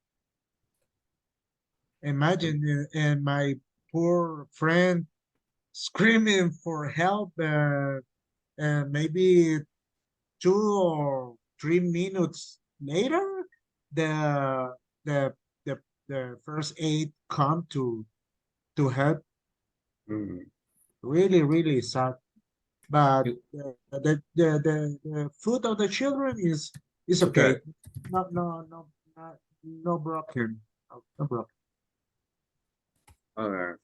Imagine and my poor friend screaming for help and maybe 2 or 3 minutes later the the the first aid come to help. Mm. Really sad. But You- the food of the children is It's okay. okay. No broken. No broken. Okay.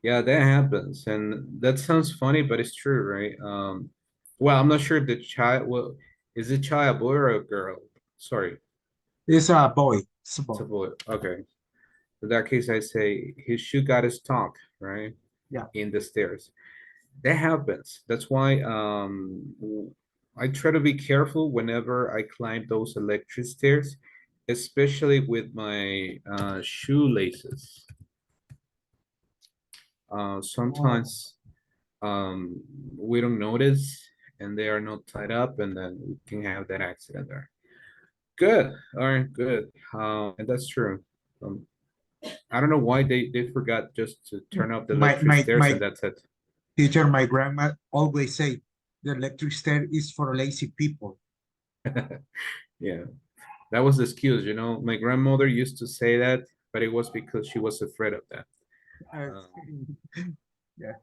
Yeah, that happens. And that sounds funny, but it's true, right? Well, I'm not sure if the child, well, is it child a boy or a girl? Sorry, It's a boy. It's a it's boy. a boy. Okay. In that case, I say his shoe got stuck, right? Yeah. In the stairs. That happens. That's why I try to be careful whenever I climb those electric stairs, especially with my shoelaces. Sometimes we don't notice and they are not tied up, and then we can have that accident there. Good. All right, good. And that's true. Um, I don't know why they forgot just to turn off the electric stairs My and that's it. teacher, my grandma always say the electric stair is for lazy people. Yeah, that was the excuse, you know. My grandmother used to say that, but it was because she was afraid of that. Uh, yeah.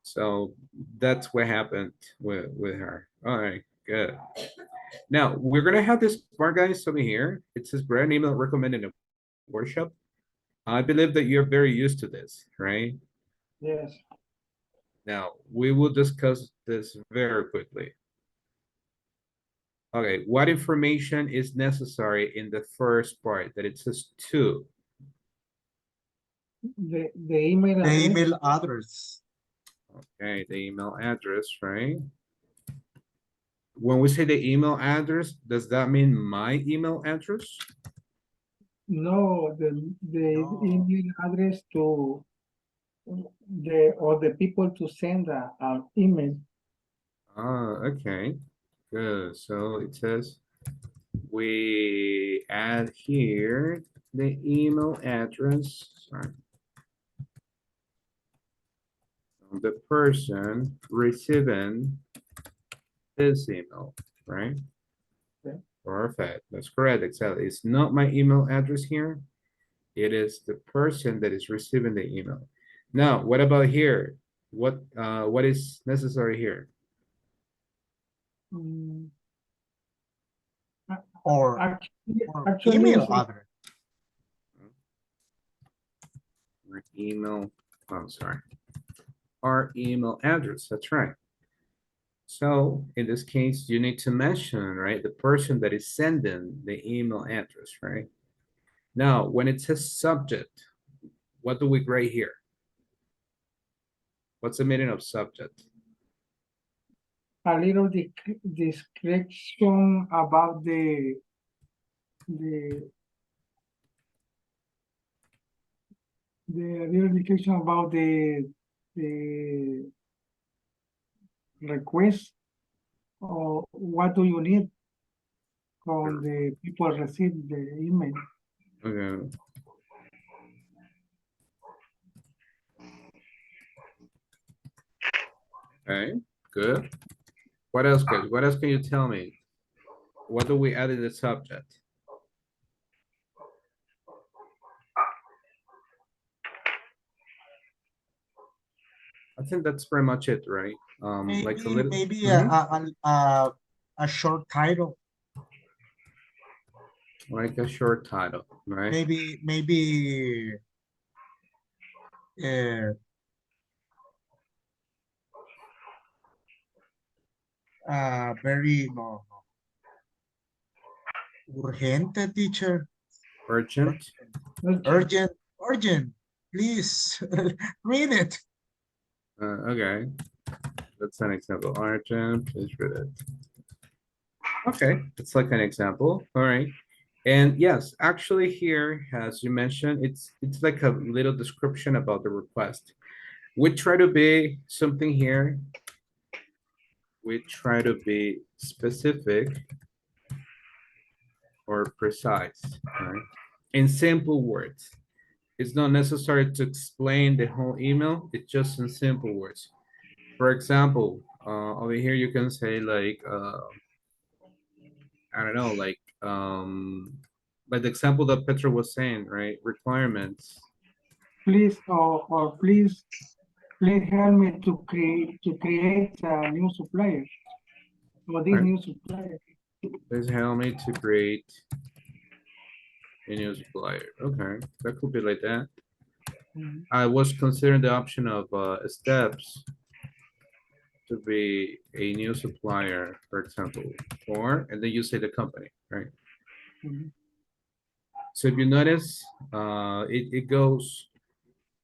So that's what happened with her. All right, good. Now we're gonna have this part, guys, over here. It says brand email recommended a workshop. I believe that you're very used to this, right? yes. Now, we will discuss this very quickly. Okay, what information is necessary in the first part that it says to? The email The address. email address. Okay, the email address, right? When we say the email address, does that mean my email address? No, the No. email address to the people to send a email. Ah, okay, good. So it says we add here the email address, sorry, of the person receiving this email, right? Okay. Perfect, that's correct, exactly. It's not my email address here. It is the person that is receiving the email. Now, what about here? What is necessary here? Mm, Or, Actually, email it's- address. Our email, I'm sorry. Our email address, that's right. So in this case, you need to mention, right, the person that is sending the email address, right? Now, when it says subject, what do we grade here? What's the meaning of subject? a little description about the little description about the request, or what do you need from the people receive the email. Okay. Okay, good. What else, guys? What else can you tell me? What do we add in the subject? I think that's pretty much it, right? Like a little. Maybe Mhm. a short title. Like a short title, right? Maybe very no, urgente, teacher. Urgent. Urgent, please read it. Okay, that's an example. Urgent, please read it. Okay, it's like an example. All right. And yes, actually here, as you mentioned, it's like a little description about the request. We try to be something here. We try to be specific or precise, right? In simple words. It's not necessary to explain the whole email. It's just in simple words. For example, over here you can say like, I don't know, like the example that Petra was saying, right? Requirements. Please, or please help me to create a new supplier. For this Right. new supplier. Please help me to create a new supplier. Okay, that could be like that. Mhm. I was considering the option of steps to be a new supplier, for example, and then you say the company, right? Mhm. So if you notice, it goes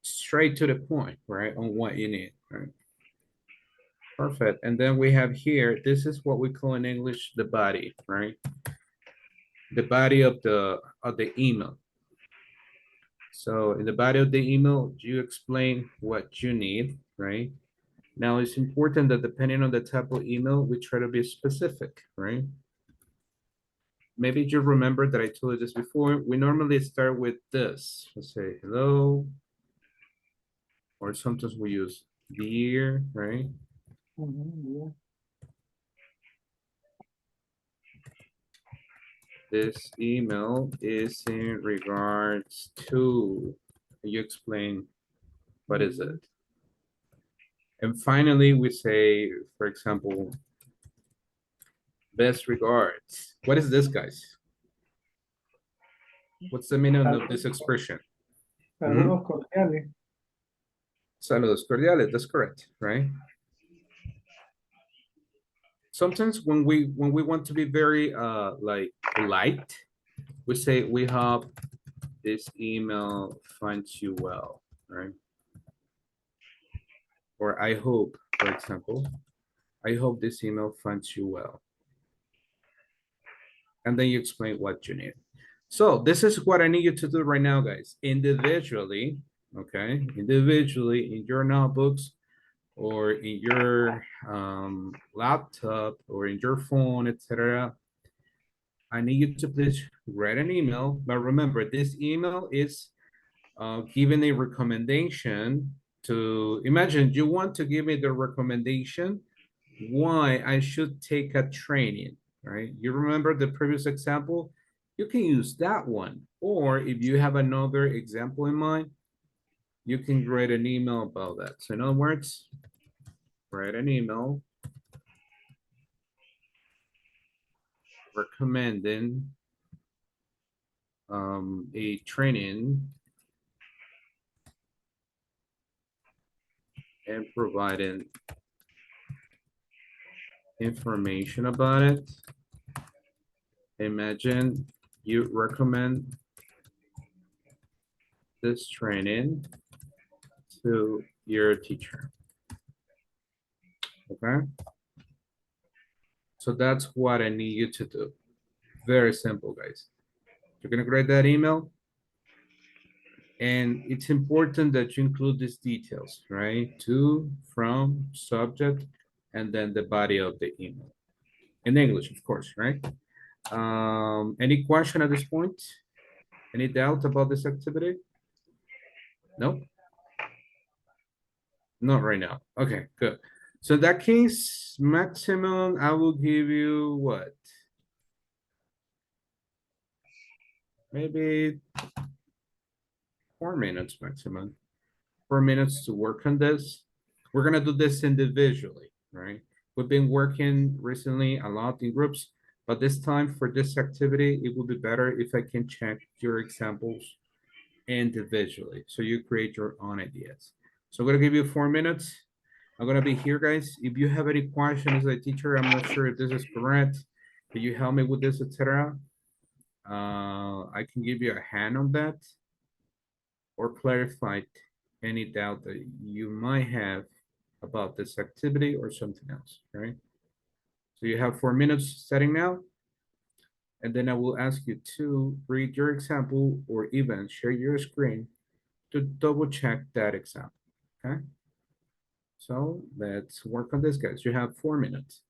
straight to the point, right, on what you need, right? Perfect. And then we have here, this is what we call in English the body, right? The body of the email. So in the body of the email, you explain what you need, right? Now it's important that depending on the type of email, we try to be specific, right? Maybe you remember that I told you this before. We normally start with this. Let's say hello, or sometimes we use dear, right? Yeah. This email is in regards to, you explain what is it? And finally, we say, for example, best regards. What is this, guys? What's the meaning of this expression? Saludos cordiales. Saludos cordiales, that's correct, right? Sometimes when we want to be very like polite, we say we hope this email finds you well, right? Or I hope, for example, I hope this email finds you well. And then you explain what you need. So this is what I need you to do right now, guys. Individually, okay? Individually in your notebooks or in your laptop or in your phone, etc. I need you to please write an email. But remember, this email is giving a recommendation to, imagine you want to give me the recommendation why I should take a training, right? You remember the previous example? You can use that one. Or if you have another example in mind, you can write an email about that. So in other words, write an email recommending a training and providing information about it. Imagine you recommend this training to your teacher. Okay. So that's what I need you to do. Very simple, guys. You're gonna create that email. And it's important that you include these details, right? To, from, subject, and then the body of the email. In English, of course, right? Any question at this point? Any doubt about this activity? No? Not right now. Okay, good. So in that case, maximum, I will give you what? Maybe 4 minutes maximum. 4 minutes to work on this. We're gonna do this individually, right? We've been working recently a lot in groups, but this time for this activity, it would be better if I can check your examples individually. So you create your own ideas. So I'm gonna give you 4 minutes. I'm gonna be here, guys. If you have any questions as a teacher, I'm not sure if this is correct. Can you help me with this, etc.? I can give you a hand on that or clarify any doubt that you might have about this activity or something else, right? So you have 4 minutes starting now, and then I will ask you to read your example or even share your screen to double check that example, okay? So let's work on this, guys. You have 4 minutes.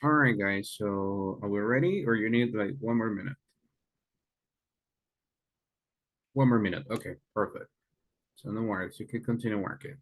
All right, guys, so are we ready or you need like 1 more minute? 1 more minute, okay, perfect. So no worries, you can continue working.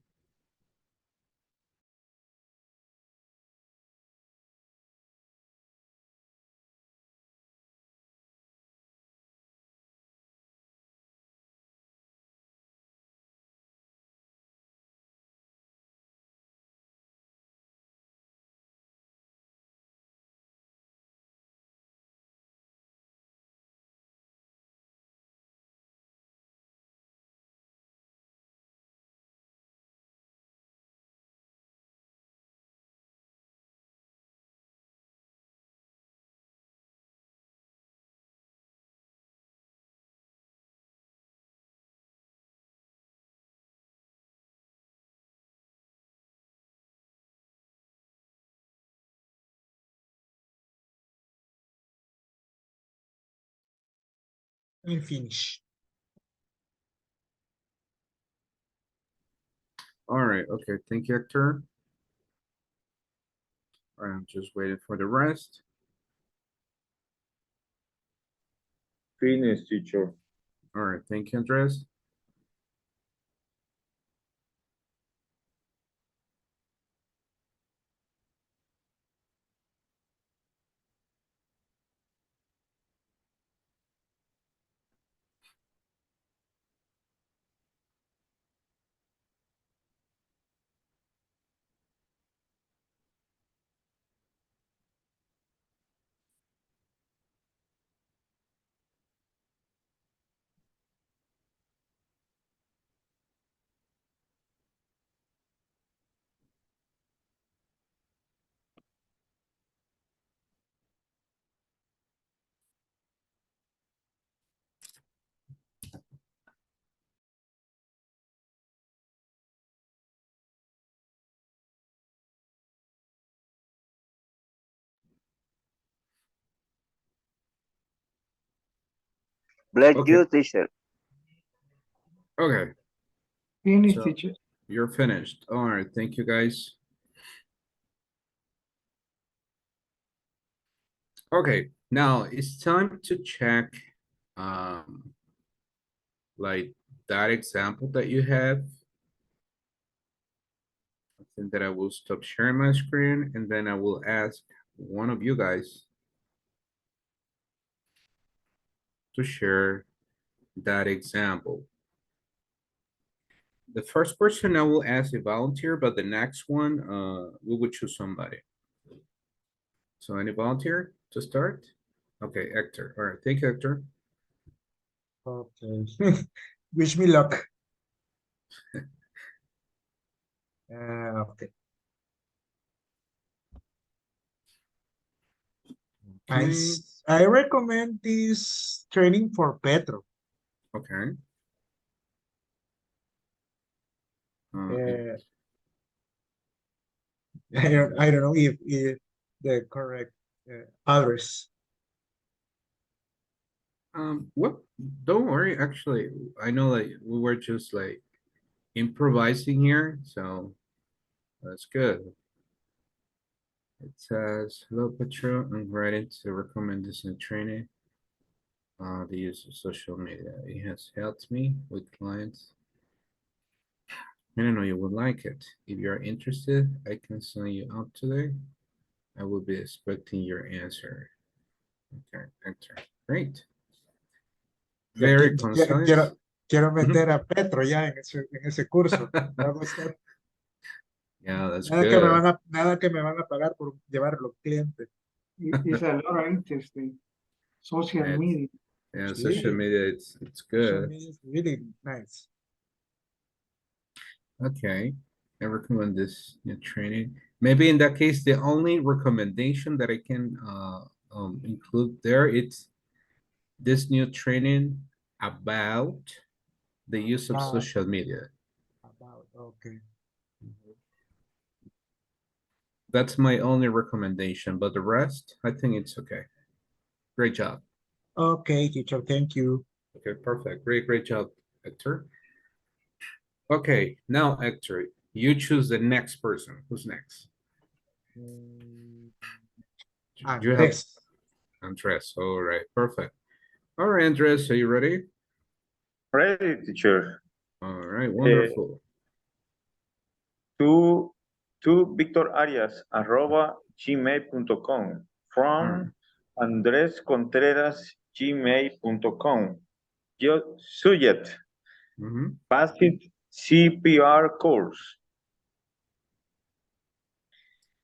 I'm finished. All right, okay, thank you, Hector. I'm just waiting for the rest. Finish, teacher. All right, thank you, Andres. Bless Okay. you, teacher. Okay, Finish, So- teacher. you're finished. All right, thank you, guys. Okay, now it's time to check like that example that you have. I think that I will stop sharing my screen and then I will ask one of you guys to share that example. The first person I will ask a volunteer, but the next one, we would choose somebody. So any volunteer to start? Okay, Hector. All right, thank you, Hector. Okay. Wish me luck. Okay. Okay, I recommend this training for Petro. okay. Uh, I don't know if the correct address. What? Don't worry. Actually, I know like we were just like improvising here, so that's good. It says, "Hello, Petro. I'm writing to recommend this new training. The use of social media. It has helped me with clients. I don't know you would like it. If you are interested, I can sign you up today. I will be expecting your answer." Okay, enter. Great. Very concise. Quiero meter a Petro ya en ese curso. Yeah, that's Nada que me good. van a, nada que me van a pagar por llevar los clientes. It's a lot of interest in social It's- media. Yeah, Sí. social media, it's Social good. media is really nice. Okay, I recommend this new training. Maybe in that case, the only recommendation that I can include there, it's this new training about the use of About, social media. okay. That's my only recommendation, but the rest, I think it's okay. Great job. Okay, teacher, thank you. Okay, perfect. Great job, Hector. Okay, now Hector, you choose the next person. Who's next? Mm, You have Andres. Andres. All right, perfect. All right, Andres, are you ready? Ready, teacher. All right, wonderful. To victorarias@gmail.com from Andres Contreras gmail.com. Subject, Mhm. passing CPR course.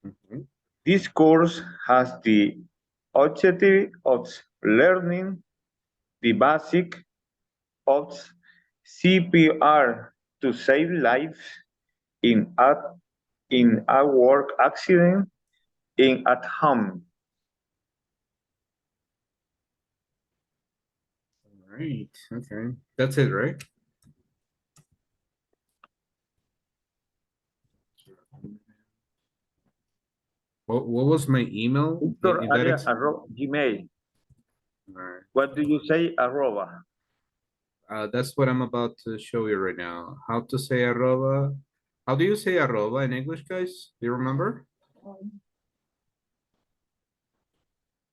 Mhm. This course has the objective of learning the basic of CPR to save lives in a work accident in at home. All right, okay. That's it, right? What was my email? Victor In that Aria ex- Gmail. All right. What do you say, arroba? That's what I'm about to show you right now. How to say arroba. How do you say arroba in English, guys? Do you remember?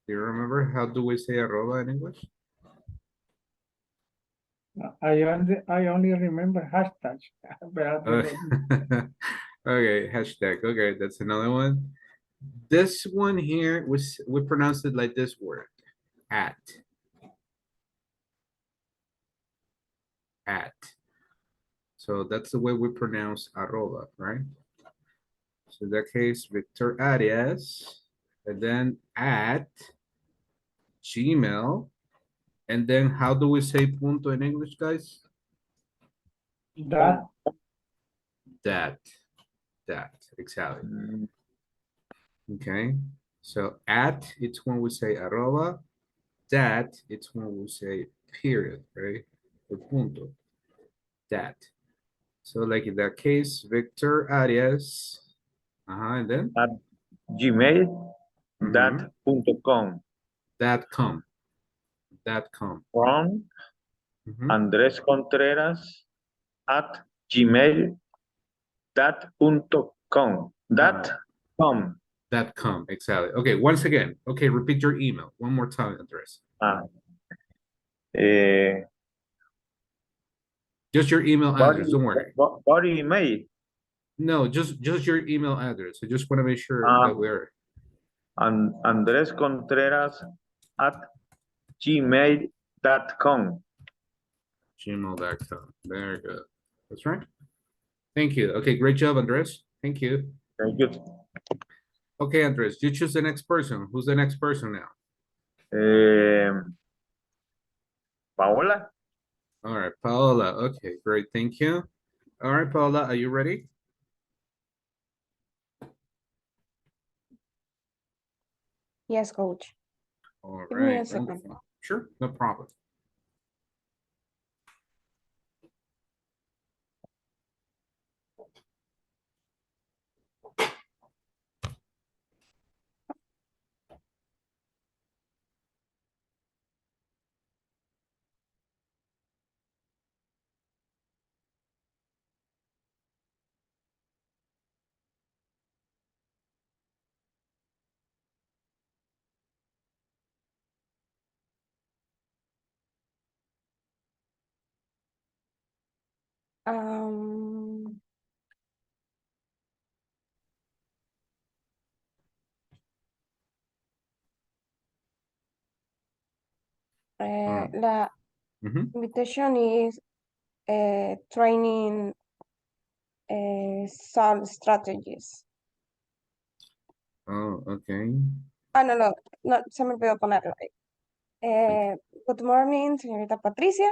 Do you remember how do we say arroba in English? I only remember hashtag, but I don't know. Okay, hashtag. Okay, that's another one. This one here was we pronounce it like this word, at. At. So that's the way we pronounce arroba, right? So in that case, Victor Arias, and then at Gmail, and then how do we say punto in English, guys? That, That, exactly. Mm, Okay, so at, it's when we say arroba, that, it's when we say period, right? Or punto, that. So like in that case, Victor Arias, and then At gmail Mhm. dot com that com, from Mhm. Andres Contreras at gmail dot com. That com, exactly. Okay, once again, okay, repeat your email one more time, Andres. Ah, eh, Just your email address, don't worry. body email. No, just your email address. I just want to make sure Ah, that we're Andres Contreras at gmail.com. gmail.com. Very good. That's right. Thank you. Okay, great job, Andres. Thank you. Very good. Okay, Andres, you choose the next person. Who's the next person now? Paola? All right, Paola. Okay, great. Thank you. All right, Paola, are you ready? Yes, coach. All Give me a right, second. wonderful. Sure, no problem. Um, la Mhm. invitation is training some strategies. Oh, okay. Ah, no, se me olvidó ponerlo ahí. Good morning, señorita Patricia.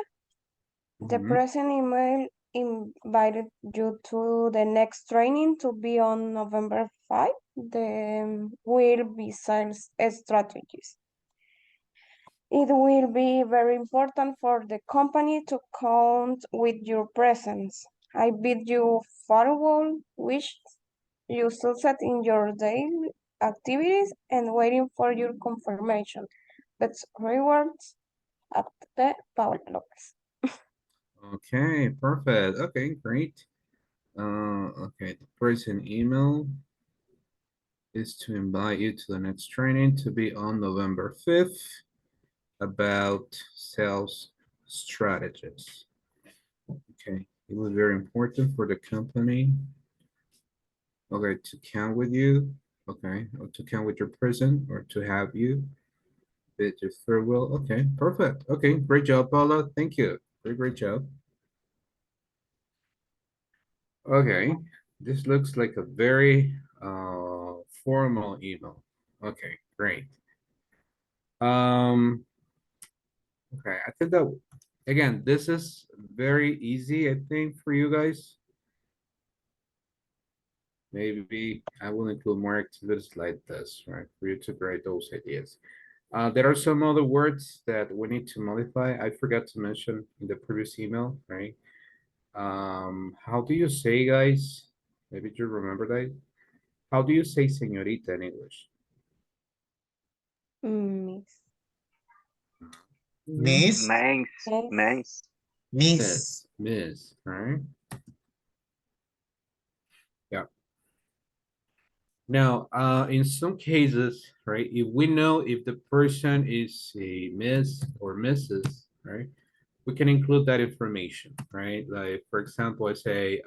The Mhm. present email invited you to the next training to be on November 5. The will be sales strategies. It will be very important for the company to count with your presence. I bid you farewell, wish you success in your daily activities and waiting for your confirmation. Best rewards at the Paul Lopez. Okay, perfect. Okay, great. Okay, the person email. is to invite you to the next training to be on November 5th about sales strategies. Okay, it was very important for the company. Okay, to count with you. Okay, or to count with your person or to have you. Bid your farewell. Okay, perfect. Okay, great job, Paula. Thank you. Great job. Okay, this looks like a very formal email. Okay, great. Okay, I think that again, this is very easy, I think, for you guys. Maybe I will include more activities like this, right? For you to write those ideas. There are some other words that we need to modify. I forgot to mention in the previous email, right? How do you say, guys? Maybe you remember that. How do you say señorita in English? Miss. Miss, Mangs, Yes. mangs. Miss. Miss, right? Yeah. Now, in some cases, right, if we know if the person is a Miss or Mrs., right, we can include that information, right? Like, for example, I say,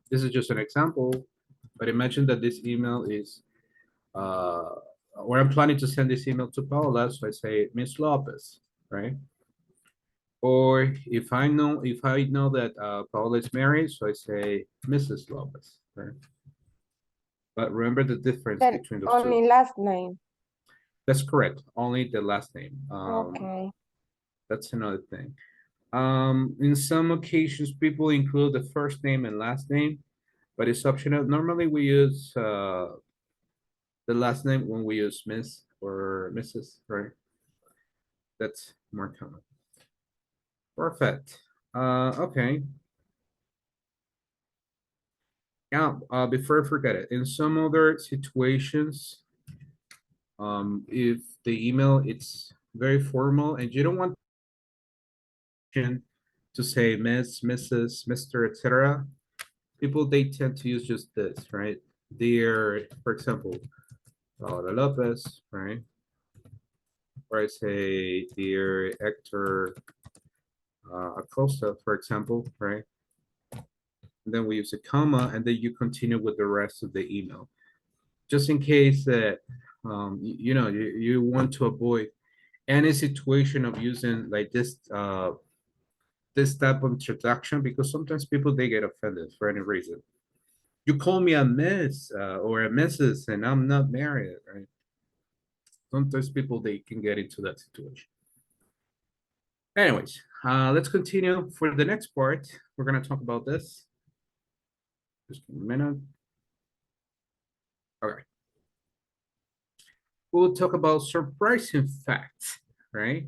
this is just an example, but imagine that this email is, or I'm planning to send this email to Paola, so I say Miss Lopez, right? Or if I know that Paola is married, so I say Mrs. Lopez, right? But remember the difference Then between those two. only last name. That's correct. Only the last name. Okay. That's another thing. In some occasions, people include the first name and last name, but it's optional. Normally, we use the last name when we use Miss or Mrs., right? That's more common. Perfect. Okay. Yeah, before I forget it, in some other situations, if the email it's very formal and you don't want to say Miss, Mrs., Mr., etc., people they tend to use just this, right? Dear, for example, Paola Lopez, right? Or I say dear Hector Acosta, for example, right? And then we use a comma, and then you continue with the rest of the email, just in case that you want to avoid any situation of using like this type of introduction, because sometimes people they get offended for any reason. You call me a miss or a Mrs. and I'm not married, right? Sometimes people they can get into that situation. Anyways, let's continue. For the next part, we're gonna talk about this. Just a minute. All right. We'll talk about surprising facts, right?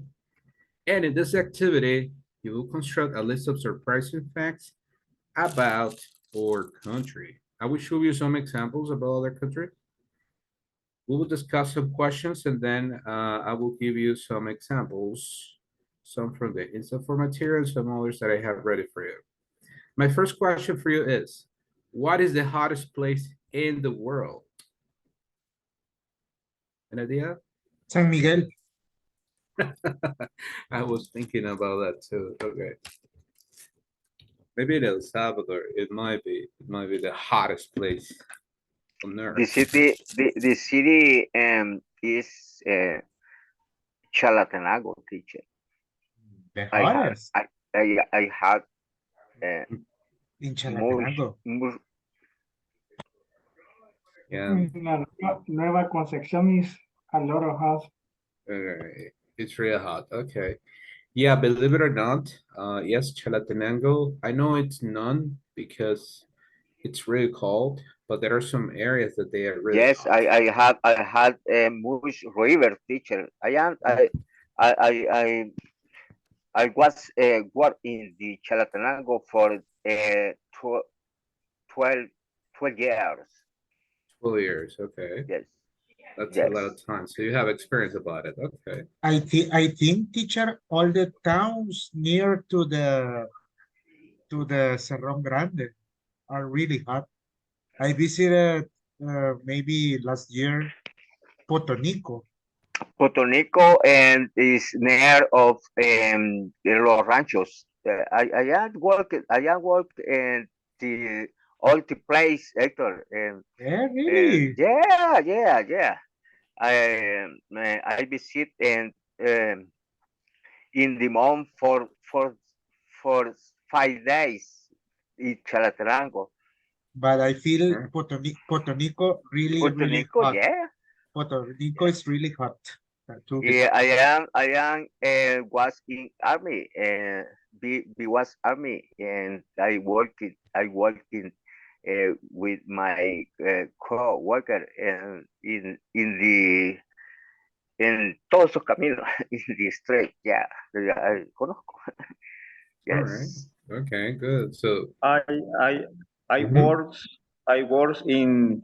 And in this activity, you will construct a list of surprising facts about our country. I will show you some examples about other countries. We will discuss some questions and then I will give you some examples, some from the Insta for materials, some others that I have ready for you. My first question for you is, what is the hottest place in the world? An idea? San Miguel. I was thinking about that too. Okay. Maybe in El Salvador, it might be the hottest place on earth. The city is Chalatenango, teacher. The I had hottest I had in much, Chalatenango. Yeah. Nueva Concepción is a lot of house. It's real hot. Okay. Yeah, believe it or not, yes, Chalatenango. I know it's none because it's really cold, but there are some areas that they are really yes, hot. I had much river, teacher. I was work in the Chalatenango for 12 years. 12 years. Okay. Yes. That's Yes. a lot of time. So you have experience about it. Okay. I think, teacher, all the towns near to the Cerrón Grande are really hot. I visited maybe last year, Potonico. Potonico and is near of Los Ranchos. I am worked in the all the place, Hector. Yeah, really? Yeah. I visit and um, in the month for 5 days in Chalatenango. But I feel Huh? Potonico really, really Potonico, hot. yeah. Potonico is really hot too. Yeah, I am was in army and be was army and I working with my co-worker in the en todos esos caminos in the street. Yeah, I conozco. All right. Yes. Okay, good. So, I I I Mhm. works in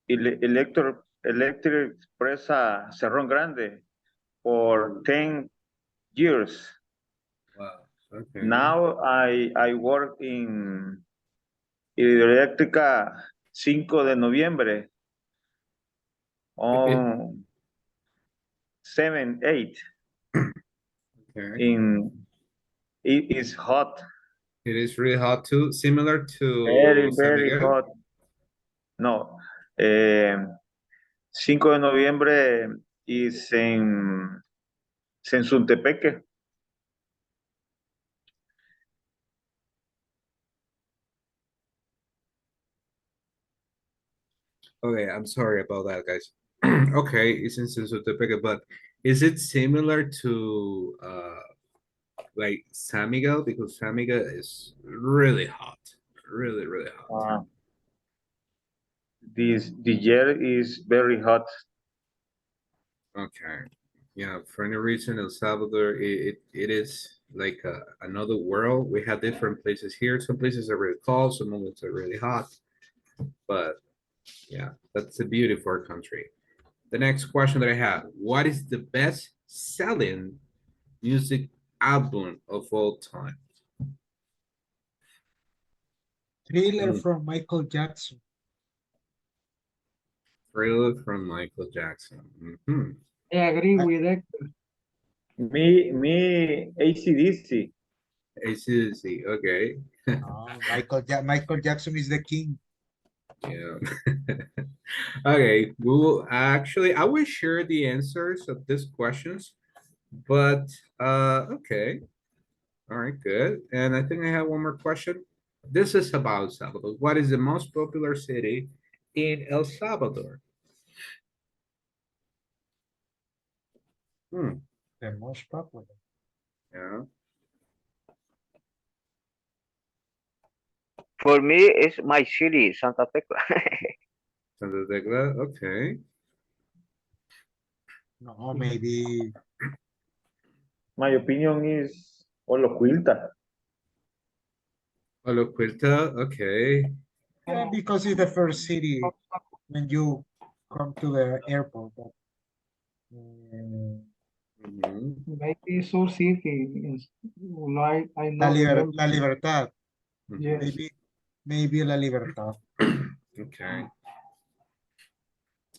electric presa Cerrón Grande for 10 years. Wow. Okay. Now I work in Hidroeléctrica 5 de noviembre It, on 7, 8 okay. in it is hot, It is really hot too, similar very, to San very Miguel. hot. No, 5 de noviembre is en Sensuntepeque. Okay, I'm sorry about that, guys. Okay, it's in Sensotepec, but is it similar to like San Miguel? Because San Miguel is really hot, really, really hot. The year is very hot. Okay, yeah. For any reason, El Salvador, it is like another world. We have different places here. Some places are really cold, some moments are really hot, but yeah, that's the beauty of our country. The next question that I have: what is the best selling music album of all time? Thriller Mm, from Michael Jackson. Thriller from Michael Jackson. Mhm. I agree I- with that. Me AC/DC. AC/DC, okay. Michael Jackson is the king. Yeah. Okay, we will actually, I will share the answers of these questions, but okay. All right, good. And I think I have one more question. This is about El Salvador. What is the most popular city in El Salvador? Hmm. The most popular. Yeah. For me, it's my city, Santa Tecla. Santa Tecla, okay. No, maybe My opinion is Oloquilta. Oloquilta, okay. yeah, because it's the first city when you come to the airport. But, Mhm. Maybe Sur City is, no, I not remember. La Libertad. Yes. Maybe La Libertad. Okay.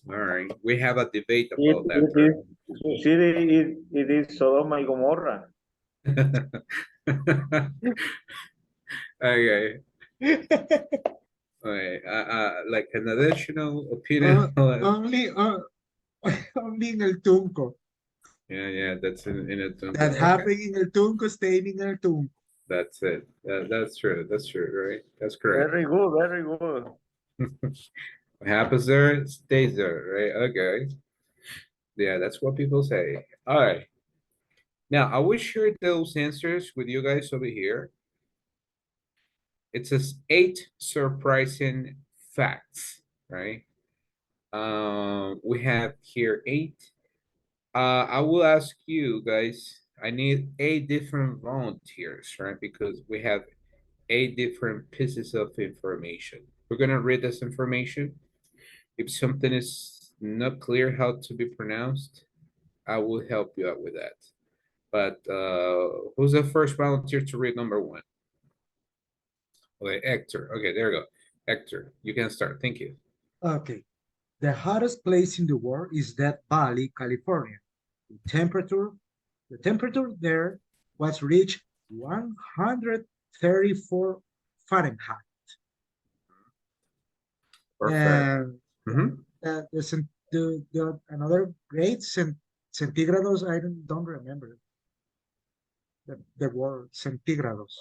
All right. We have a debate It, about that it term. is su city. It is Sodoma y Gomorra. Okay. Okay. Like an additional opinion. Only only in El Tunco. Yeah, that's in a Tunco. That Okay. happened in El Tunco, staying in El Tunco. That's it. That's true. That's true, right? That's correct. Very good, very good. What happens there stays there, right? Okay. Yeah, that's what people say. All right. Now, I will share those answers with you guys over here. It says 8 surprising facts, right? We have here 8. I will ask you guys, I need 8 different volunteers, right? Because we have 8 different pieces of information. We're gonna read this information. If something is not clear how to be pronounced, I will help you out with that. But who's the first volunteer to read number 1? Okay, Hector. Okay, there you go. Hector, you can start. Thank you. Okay. The hottest place in the world is Death Valley, California. The temperature there was reached 134 Fahrenheit. Perfect. And Mhm. the another grade centigrados, I don't remember the word centigrados.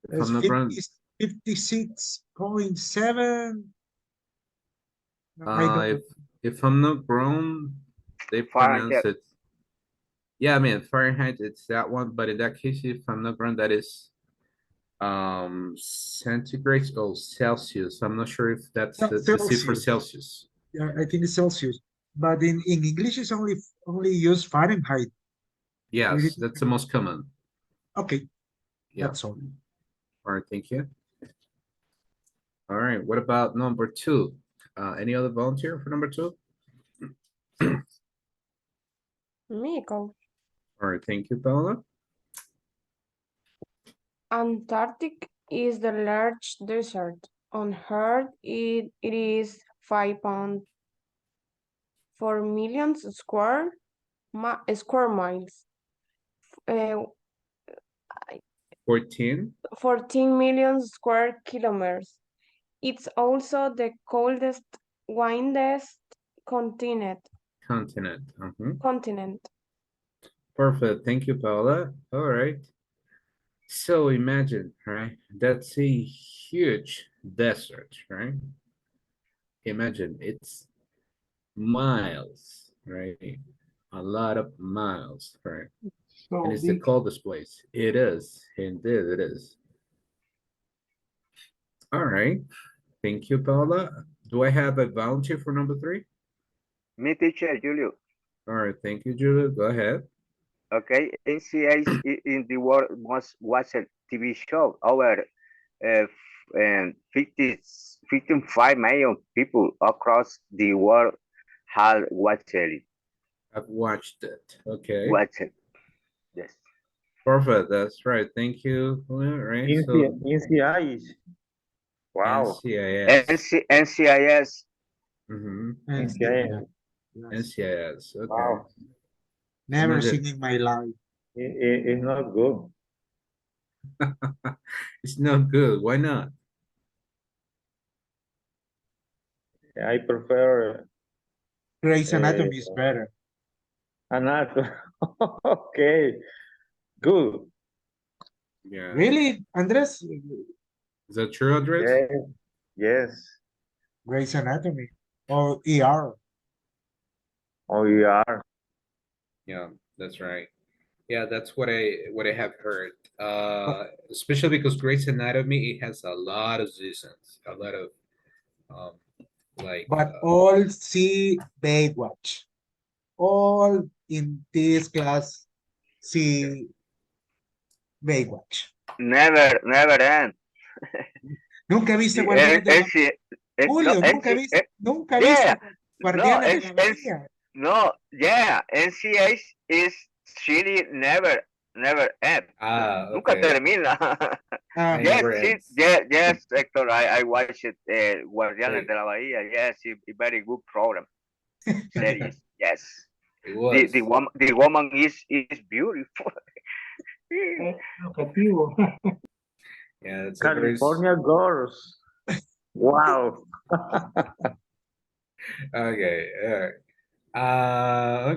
If It's I'm not wrong, 56.7. No, I don't if I'm not wrong, they pronounce Fahrenheit. it. Yeah, I mean Fahrenheit, it's that one, but in that case, if I'm not wrong, that is centigrades or Celsius. I'm not sure if that's the C for Celsius. Celsius. Yeah, I think it's Celsius. But in English, it's only use Fahrenheit. Yes, that's the most common. Okay, Yeah. that's all. All right, thank you. All right, what about number 2? Any other volunteer for number 2? Me go. All right, thank you, Paula. Antarctic is the large desert. On Earth, it is 5.4 million square miles. Uh, 14. 14 million square kilometers. It's also the coldest, windiest continent. Continent. Perfect. Thank you, Paula. All right. So imagine, right? That's a huge desert, right? Imagine it's miles, right? A lot of miles, right? So And it's the big. coldest place. It is. Indeed, it is. All right. Thank you, Paula. Do I have a volunteer for number 3? Me, teacher Julio. All right. Thank you, Julia. Go ahead. Okay, NCIS in the world most watched TV show. Over 55 million people across the world have watched it. I've watched it. Okay. Watched it. Yes. Perfect. That's right. Thank you. All right. So NCIs. Wow. NCIS. NCIS. Mm-hmm. NCIS. Yes. NCIS. Okay. Wow. Never Imagine. seen in my life. It's not good. It's not good. Why not? I prefer Grey's Anatomy is better. anatomy. Okay, good. Yeah. Really, Andres? Is that true, Andres? Yes, yes. Grey's Anatomy or ER? Oh, you are. Yeah, that's right. Yeah, that's what I have heard. But, Especially because Grey's Anatomy, it has a lot of seasons, a lot of um like but all see Baywatch. All in this class see Baywatch. Never end. ¿Nunca viste The Guardianes de la NC, no, Julio? NC, Nunca yeah, viste no, Guardianes de la Bahía? no, yeah, NCIS is really never end. Nunca okay. termina. Ah, It Yes, never sí, ends. yes, Hector, I watched it, Guardianes Hey, de la Bahía. Yes, a very good program, series. Yes, it was. the woman is beautiful. Objetivo. Yeah, it's a very California girls. Wow. okay. All right.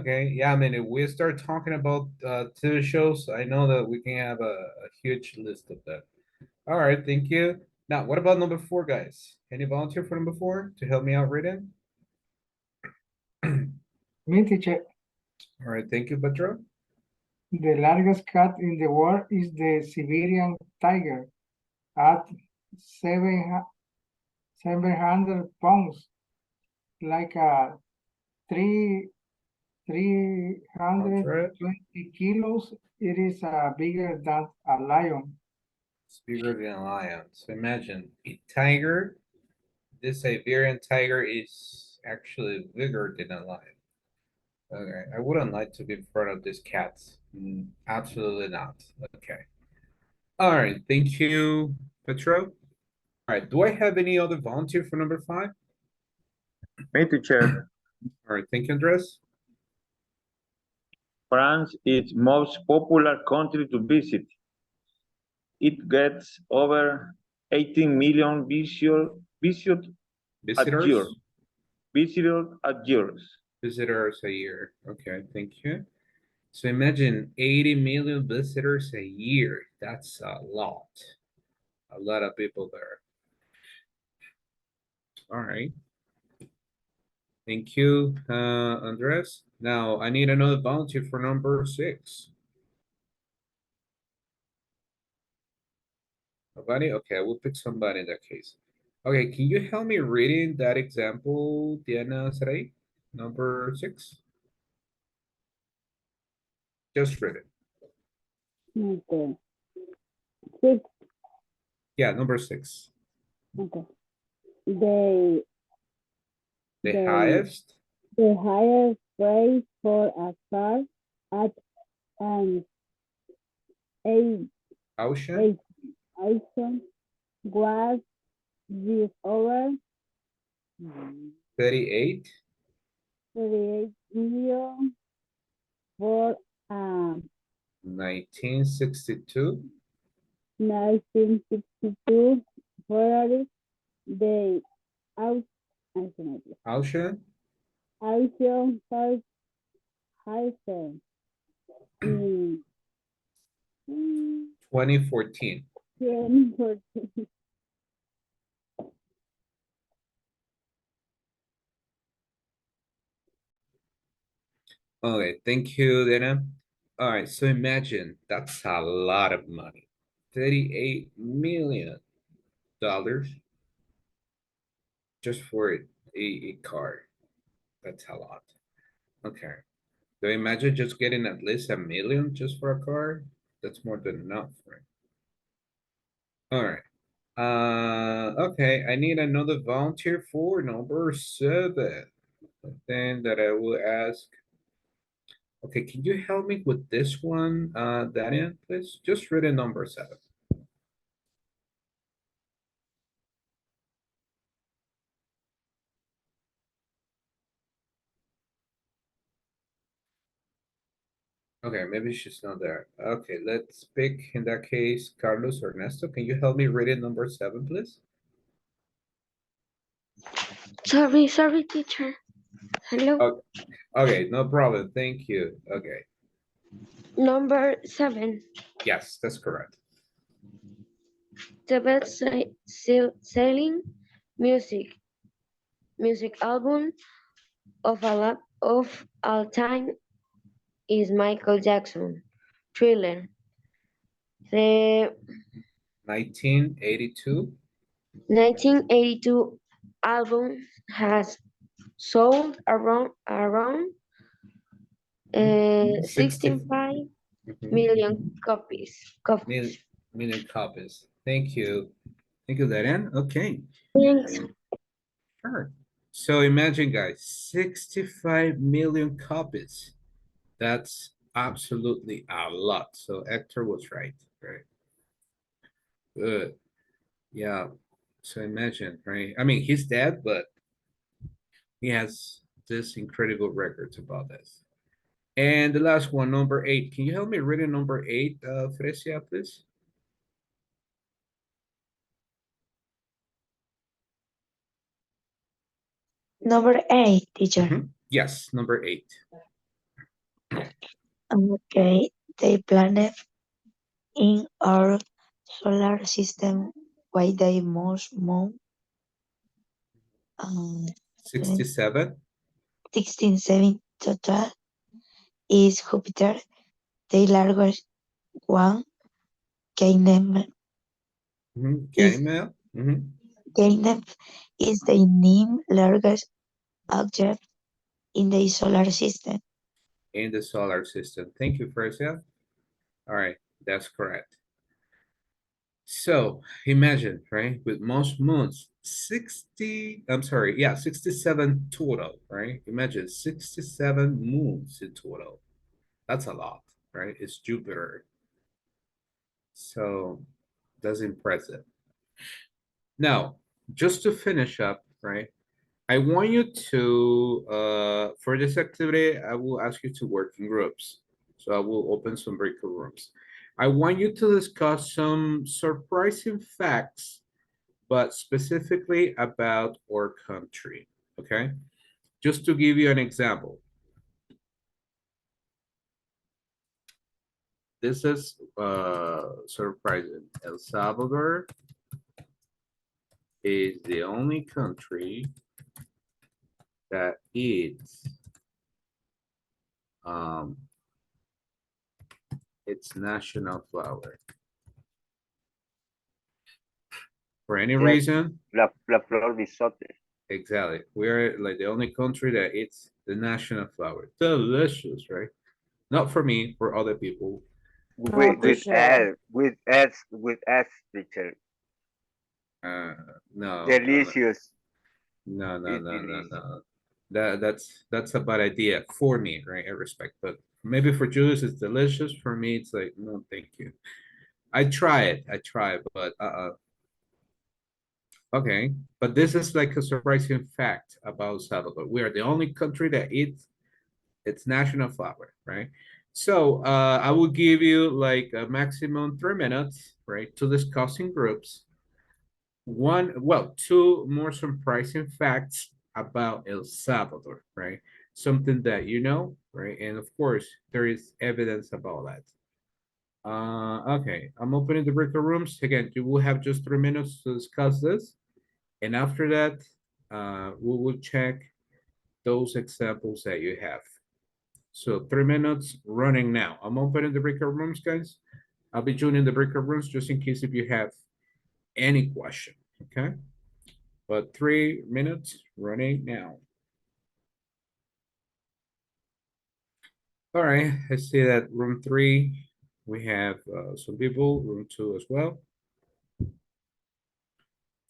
Okay. Yeah, I mean, if we start talking about TV shows, I know that we can have a huge list of them. All right, thank you. Now, what about number 4, guys? Any volunteer for number 4 to help me out reading? Me, teacher. All right, thank you, Petro. The largest cat in the world is the Siberian tiger at 700 pounds, like a 320 kilos. It is bigger than a lion. It's bigger than a lion. So imagine a tiger. This Siberian tiger is actually bigger than a lion. Okay, I wouldn't like to be in front of this cat. Absolutely not. Okay. All right, thank you, Petro. All right, do I have any other volunteer for number 5? Me, teacher. All right, thank you, Andres. France is most popular country to visit. It gets over 18 million visitors a year. Visitors, Visitors a year. visitors a year. Okay, thank you. So imagine 80 million visitors a year. That's a lot. A lot of people there. All right. Thank you, Andres. Now I need another volunteer for number 6. Nobody? Okay, I will pick somebody in that case. Okay, can you help me reading that example, Diana Saray? Number 6? Just read it. Okay. Six. Yeah, number 6. Okay. The The the highest the highest price for a car at an a ocean, auction was this over 38 38 million for a 1962. 1962 Ferrari. The au- Ocean auction house in 2014. 2014. Okay, thank you, Dana. All right, so imagine that's a lot of money. $38 million just for a car. That's a lot. Okay. So imagine just getting at least $1 million just for a car. That's more than enough, right? All right. Okay, I need another volunteer for number 7. Then that I will ask. Okay, can you help me with this one, Daniel, please? Just read a number 7. Okay, maybe she's not there. Okay, let's pick, in that case, Carlos or Ernesto. Can you help me read it number 7, please? Sorry, teacher. Hello. Oh, okay, no problem. Thank you. Okay, Number 7. yes, that's correct. The best selling music album of all time is Michael Jackson Thriller. The 1982. 1982 album has sold around 60 65 mhm, million copies. million copies. Thank you. Thank you, Darian. Okay, Thanks. sure. So imagine, guys, 65 million copies. That's absolutely a lot. So Hector was right. Right. Good. Yeah. So imagine, right? I mean, he's dead, but he has this incredible records about this. And the last one, number 8. Can you help me read number 8, Fresia, please? Number 8, teacher. Mhm. Yes, number 8. Okay, the planet in our solar system, why they most moon, 67. 16 total is Jupiter, the largest one. Ganymede is Ganymede. Mhm. Ganymede is the name largest object in the solar system. In the solar system. Thank you, Fresia. All right, that's correct. So imagine, right, with most moons, 67 total, right? Imagine 67 moons in total. That's a lot, right? It's Jupiter. So that's impressive. Now, just to finish up, right? I want you to, for this activity, I will ask you to work in groups. So I will open some breakout rooms. I want you to discuss some surprising facts, but specifically about our country, okay? Just to give you an example. This is surprising. El Salvador is the only country that eats its national flower. For any Yes. reason, La flor bisote. exactly. We're like the only country that eats the national flower. Delicious, right? Not for me, for other people. No, teacher. With S, teacher. Uh, no, Delicious. It's no. delicious. That's a bad idea for me, right? I respect, but maybe for Julius it's delicious. For me, it's like no, thank you. I try it, but okay. But this is like a surprising fact about Salvador. We are the only country that eats its national flower, right? So I will give you like a maximum 3 minutes, right, to discuss in groups. Two more surprising facts about El Salvador, right? Something that you know, right? And of course, there is evidence about that. Okay, I'm opening the breakout rooms. Again, you will have just 3 minutes to discuss this. And after that, we will check those examples that you have. So 3 minutes running now. I'm opening the breakout rooms, guys. I'll be joining the breakout rooms just in case if you have any question, okay? But 3 minutes running now. All right, I see that room 3, we have some people, room 2 as well.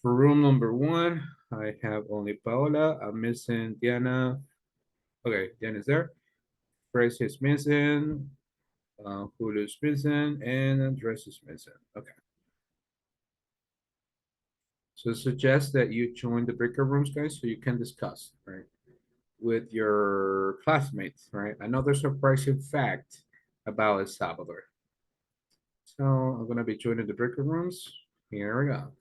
For room number 1, I have only Paola. I'm missing Diana. Okay, Diana's there. Grace is missing. Julio's missing, and Andres is missing. Okay. So suggest that you join the breakout rooms, guys, so you can discuss, right, with your classmates, right? Another surprising fact about El Salvador. So I'm gonna be joining the breakout rooms. Here we go.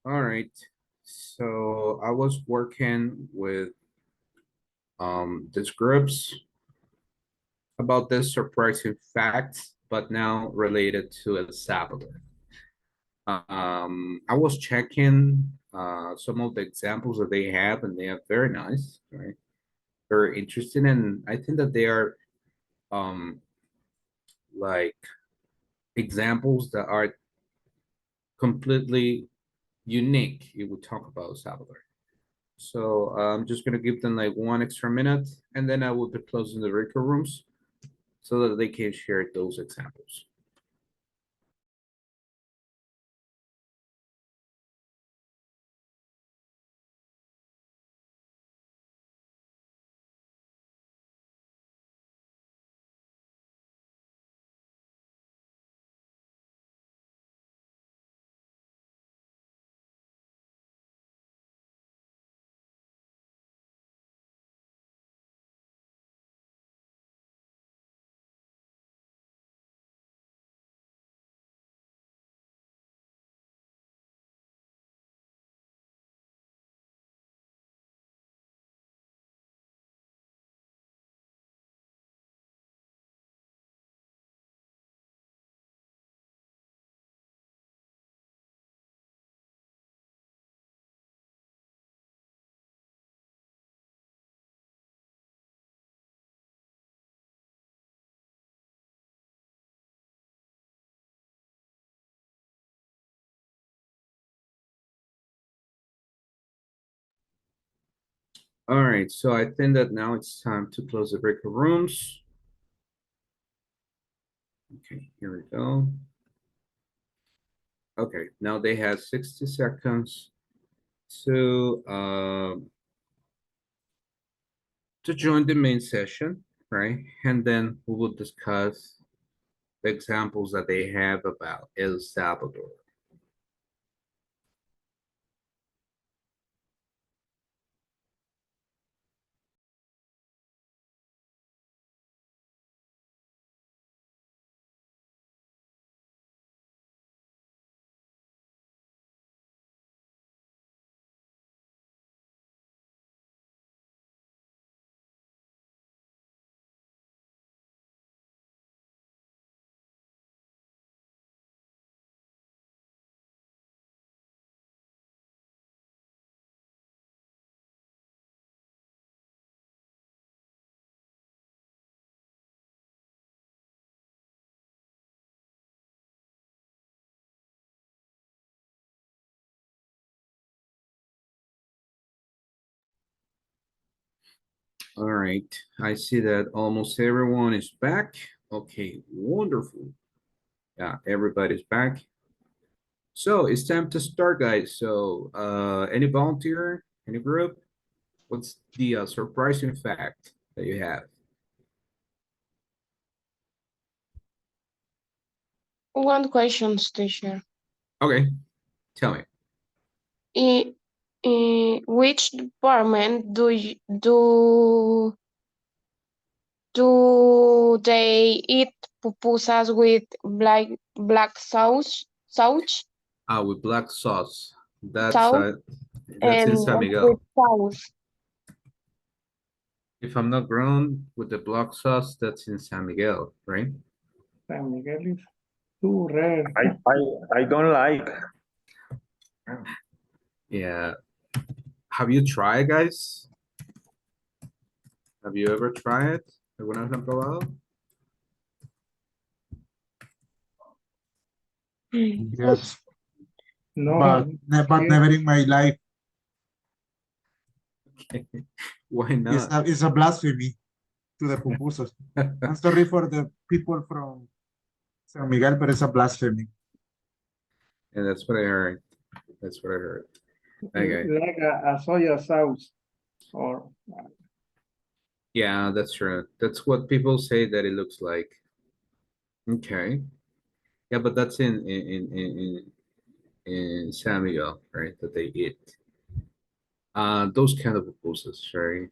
All right. So I was working with these groups about this surprising facts, but now related to El Salvador. I was checking some of the examples that they have, and they are very nice, right? Very interesting, and I think that they are um like examples that are completely unique if we talk about El Salvador. So I'm just gonna give them like 1 extra minute, and then I will be closing the record rooms so that they can share those examples. All right, so I think that now it's time to close the breakout rooms. Okay, here we go. Okay, now they have 60 seconds to join the main session, right? And then we will discuss the examples that they have about El Salvador. All right, I see that almost everyone is back. Okay, wonderful. Yeah, everybody's back. So it's time to start, guys. So any volunteer, any group? What's the surprising fact that you have? One question, teacher. Okay, tell me. Which department do they eat pupusas with black sauce With black sauce. That's sauce uh, that's in and San with Miguel. sauce? If I'm not wrong, with the black sauce, that's in San Miguel, right? San Miguel is too rare. I don't like. Yeah. Have you tried, guys? Have you ever tried? ¿Alguna vez lo han probado? Yes, No, but here, never in my life. Why not? It's a blasphemy to the pupusas. I'm sorry for the people from San Miguel, but it's a blasphemy. And that's what I heard. That's what I heard. Okay. like a soya sauce or Yeah, that's true. That's what people say that it looks like. Okay. Yeah, but that's in San Miguel, right? That they eat. Those kind of pupusas, right?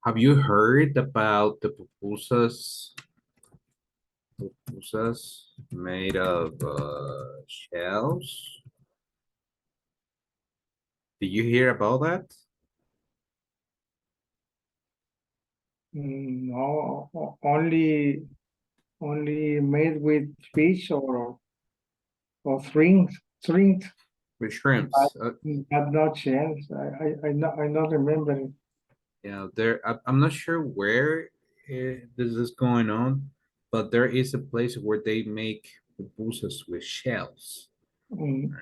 Have you heard about the pupusas? Pupusas made of shells? Did you hear about that? No, only made with fish or shrimp, With shrimps? but not shells. I not remember it. Yeah, I'm not sure where this is going on, but there is a place where they make pupusas with shells. Mm.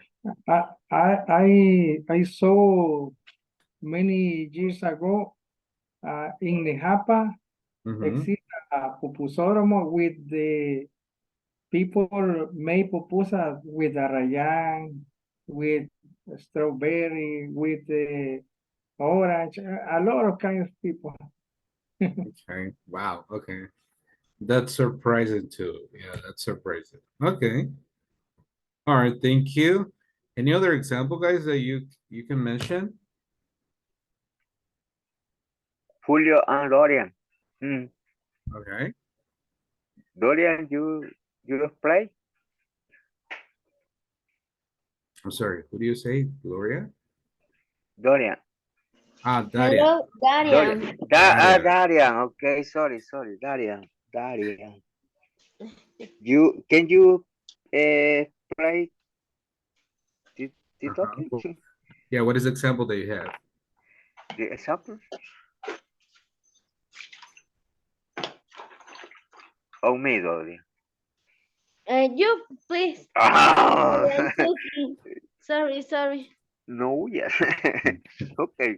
I saw many years ago in Nejapa Mhm. exist a pupusódromo with the people made pupusas with arrayán, with strawberry, with the orange, a lot of kind of people. Okay, wow, okay. That's surprising too. Yeah, that's surprising. Okay. All right, thank you. Any other example, guys, that you can mention? Julio and Dorian. Mm. Okay. Dorian, you play? I'm sorry, who do you say? Gloria? Dorian. Ah, Daria. Hello, Darian. Dorian. Daria. Darian. Okay, sorry, Darian. Darian. Can you play the topic? Cool. Yeah, what is the example that you have? The example? Oh, me, Dorian. You, please. Ah, I'm talking. Sorry. no, yes. Okay,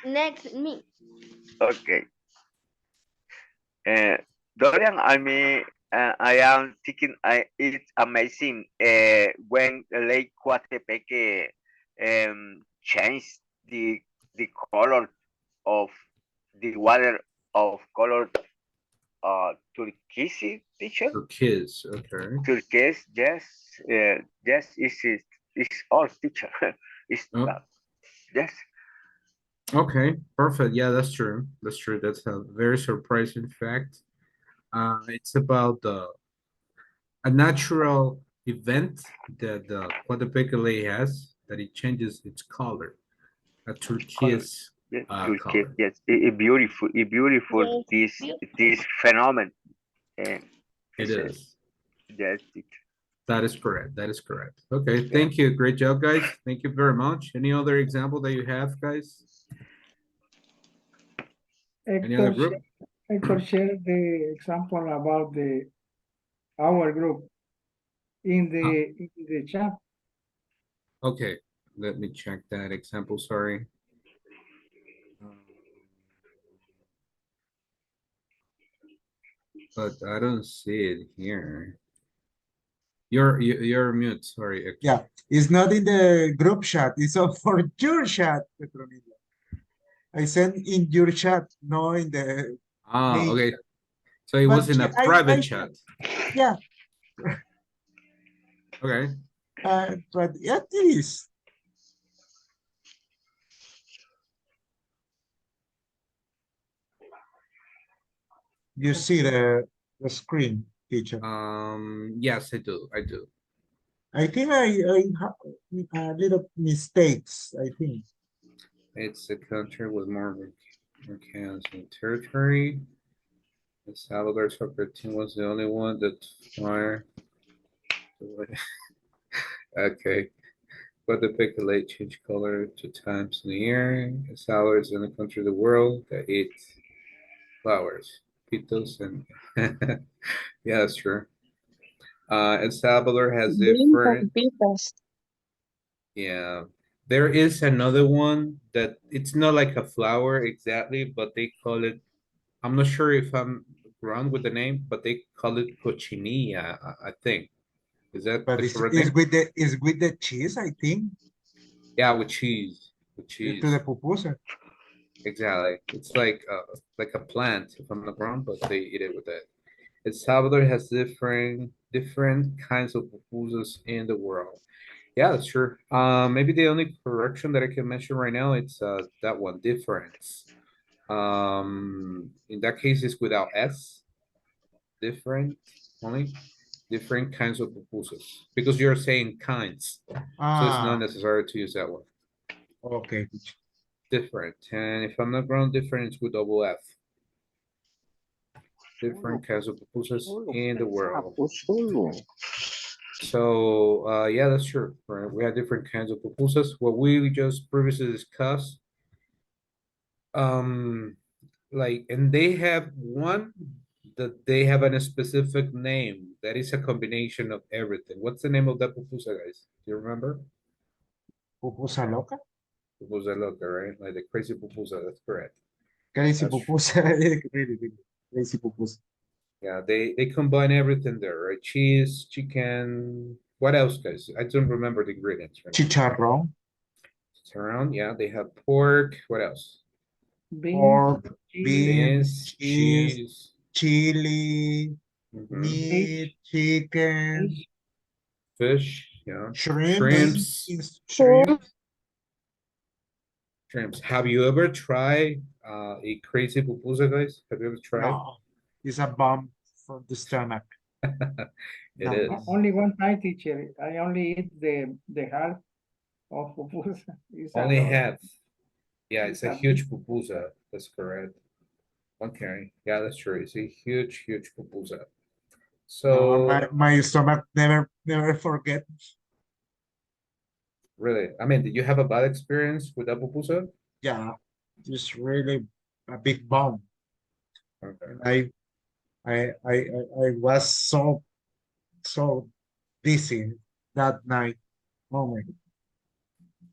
Next, me. okay. Dorian, I am thinking it's amazing when Lake Coatepeque changed the color of the water of color turquoise, teacher. For kids, okay. Turquoise, yes, yes, it's all teacher. It's Oh, that, yes. okay, perfect. Yeah, that's true. That's true. That's a very surprising fact. It's about a natural event that the Coatepeque Lake has that it changes its color, a Color. turquoise Yes, turquoise, color. yes, beautiful Yes, this beautiful. phenomenon. And It it's is. yes, teacher. That is correct. That is correct. Okay, Yeah. thank you. Great job, guys. Thank you very much. Any other example that you have, guys? Any other group? Hector shared the example about our group in the chat. Okay, let me check that example, sorry. But I don't see it here. You're mute, sorry. Hector. Yeah, it's not in the group chat. It's on for your chat, Petronila. I sent in your chat, no in the Ah, main okay. chat. So it was But in a private I chat. yeah, Okay. but it is. You see the screen, teacher. Yes, I do. I do. I think I have a little mistakes, I think. It's a country with more volcanoes in territory. El Salvador soccer team was the only one that fired. Okay. But the pick late change color 2 times in a year. El Salvador is the only country in the world that eats flowers, pitos, and yeah, that's true. El Salvador has Bean different. Pompitas. Yeah, there is another one that it's not like a flower exactly, but they call it. I'm not sure if I'm wrong with the name, but they call it cochinilla. I think. Is that But the correct name? it's with the cheese, I think, Yeah, with cheese. With to the cheese. pupusa. Exactly. It's like a plant, if I'm not wrong, but they eat it with it. El Salvador has different kinds of pupusas in the world. Yeah, that's true. Maybe the only correction that I can mention right now it's that one difference. In that case, it's without S. Different only different kinds of pupusas because you're saying kinds, so it's not Ah, necessary to use that one. Okay, teacher. Different. And if I'm not wrong, different is with double F. Different kinds of pupusas in the world. So yeah, that's true. Right? We have different kinds of pupusas. What we just previously discussed. Like, and they have one that they have a specific name that is a combination of everything. What's the name of that pupusa, guys? Do you remember? Pupusa loca? Pupusa loca, right? Like the crazy pupusa. That's correct. Crazy That's pupusa. Really, really. Crazy pupusa. Yeah, they combine everything there, right? Cheese, chicken. What else, guys? I don't remember the ingredients right now. Chicharrón, It's around, yeah. They have pork. What else? Beans, pork, chili, beans, cheese, cheese. chili, Mhm. meat, chicken, fish. Fish, yeah. shrimps, Shrimps. Shrimps. Have you ever tried a crazy pupusa, guys? Have you ever tried? No, it's a bomb for the stomach. It No, is. no. Only one time, teacher. I only eat the half of pupusa. It's a Only lot. half. Yeah, it's It's a a huge pupusa. That's correct. Okay, yeah, that's true. It's a huge, huge pupusa. No, So my stomach never forget. really, I mean, did you have a bad experience with that pupusa? Yeah, it's really a big bomb. Okay. And I was so dizzy that night. Oh my.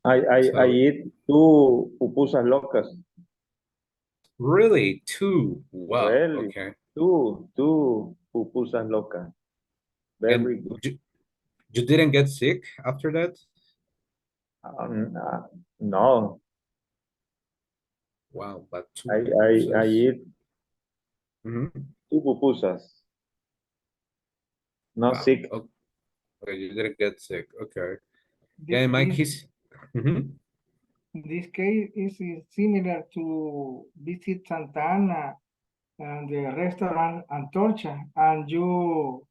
I So eat two pupusas locas. really, two. Wow. Really? Okay. Two pupusas locas. Very And good. you didn't get sick after that? No, Wow, but two I pupusas. eat Mhm. two pupusas. Not Wow. sick. Okay, you didn't get sick. Okay. Yeah, This, in my this, case. Mhm. this case is similar to visit Santa Ana and the restaurant Antorcha, and you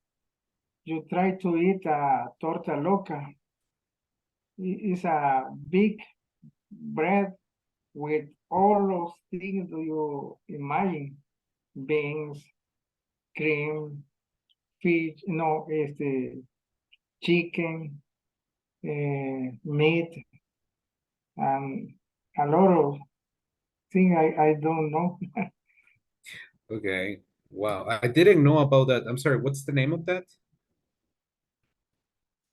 try to eat a torta loca. It's a big bread with all those things you imagine: beans, cream, fish, no, chicken, meat, and a lot of things I don't know. Okay. Wow. I didn't know about that. I'm sorry. What's the name of that?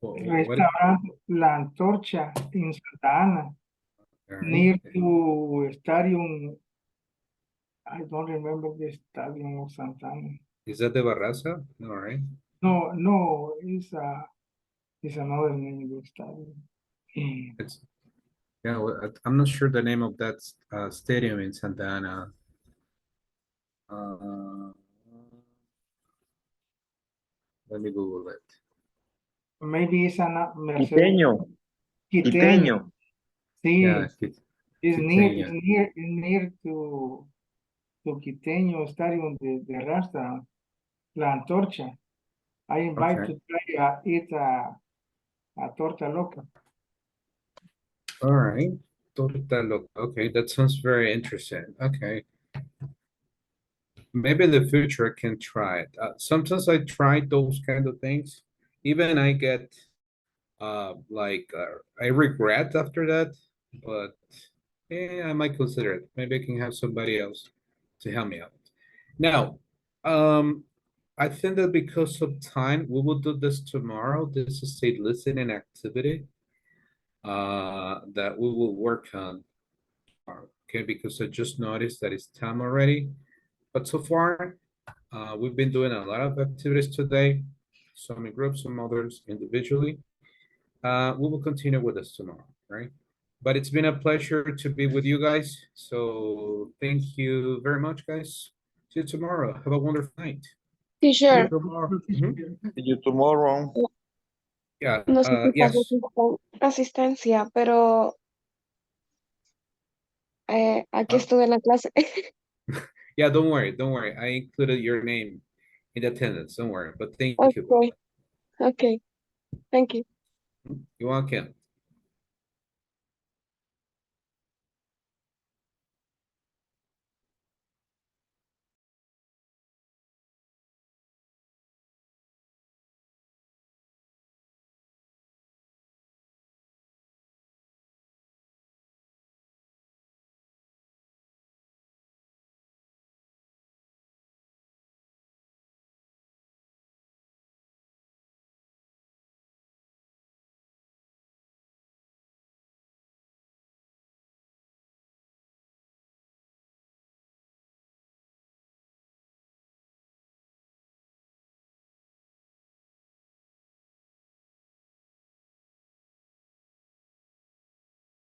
What? Restaurant La Antorcha in Santa Ana, All near right. to Stadium. I don't remember the Stadium of Santa Ana. Is that the Barraza? All right. No, it's another name of the stadium. It's yeah. Well, I'm not sure the name of that stadium in Santa Ana. Uh, let me Google it. Maybe it's an Quiteño. Quiteño. Yeah, Sí, it's Quiteño. near to Quiteño Stadium, the restaurant, La Antorcha. I invite Okay. to try eat a torta loca. All right. Torta loca. Okay, that sounds very interesting. Okay. Maybe in the future I can try it. Sometimes I try those kind of things. Even I get I regret after that, but yeah, I might consider it. Maybe I can have somebody else to help me out. Now, I think that because of time, we will do this tomorrow. This is a listening activity that we will work on tomorrow. Okay, because I just noticed that it's time already. But so far, we've been doing a lot of activities today, some in groups, some others individually. We will continue with this tomorrow, right? But it's been a pleasure to be with you guys. So thank you very much, guys. See you tomorrow. Have a wonderful night. See you Teacher, tomorrow. Mhm. See you tomorrow. Yeah, no sé si pasó yes. asistencia, pero aquí Uh, estuve en la clase. yeah, don't worry, don't worry. I included your name in the attendance. Don't worry. But thank you. Okay, okay, thank you. You're welcome.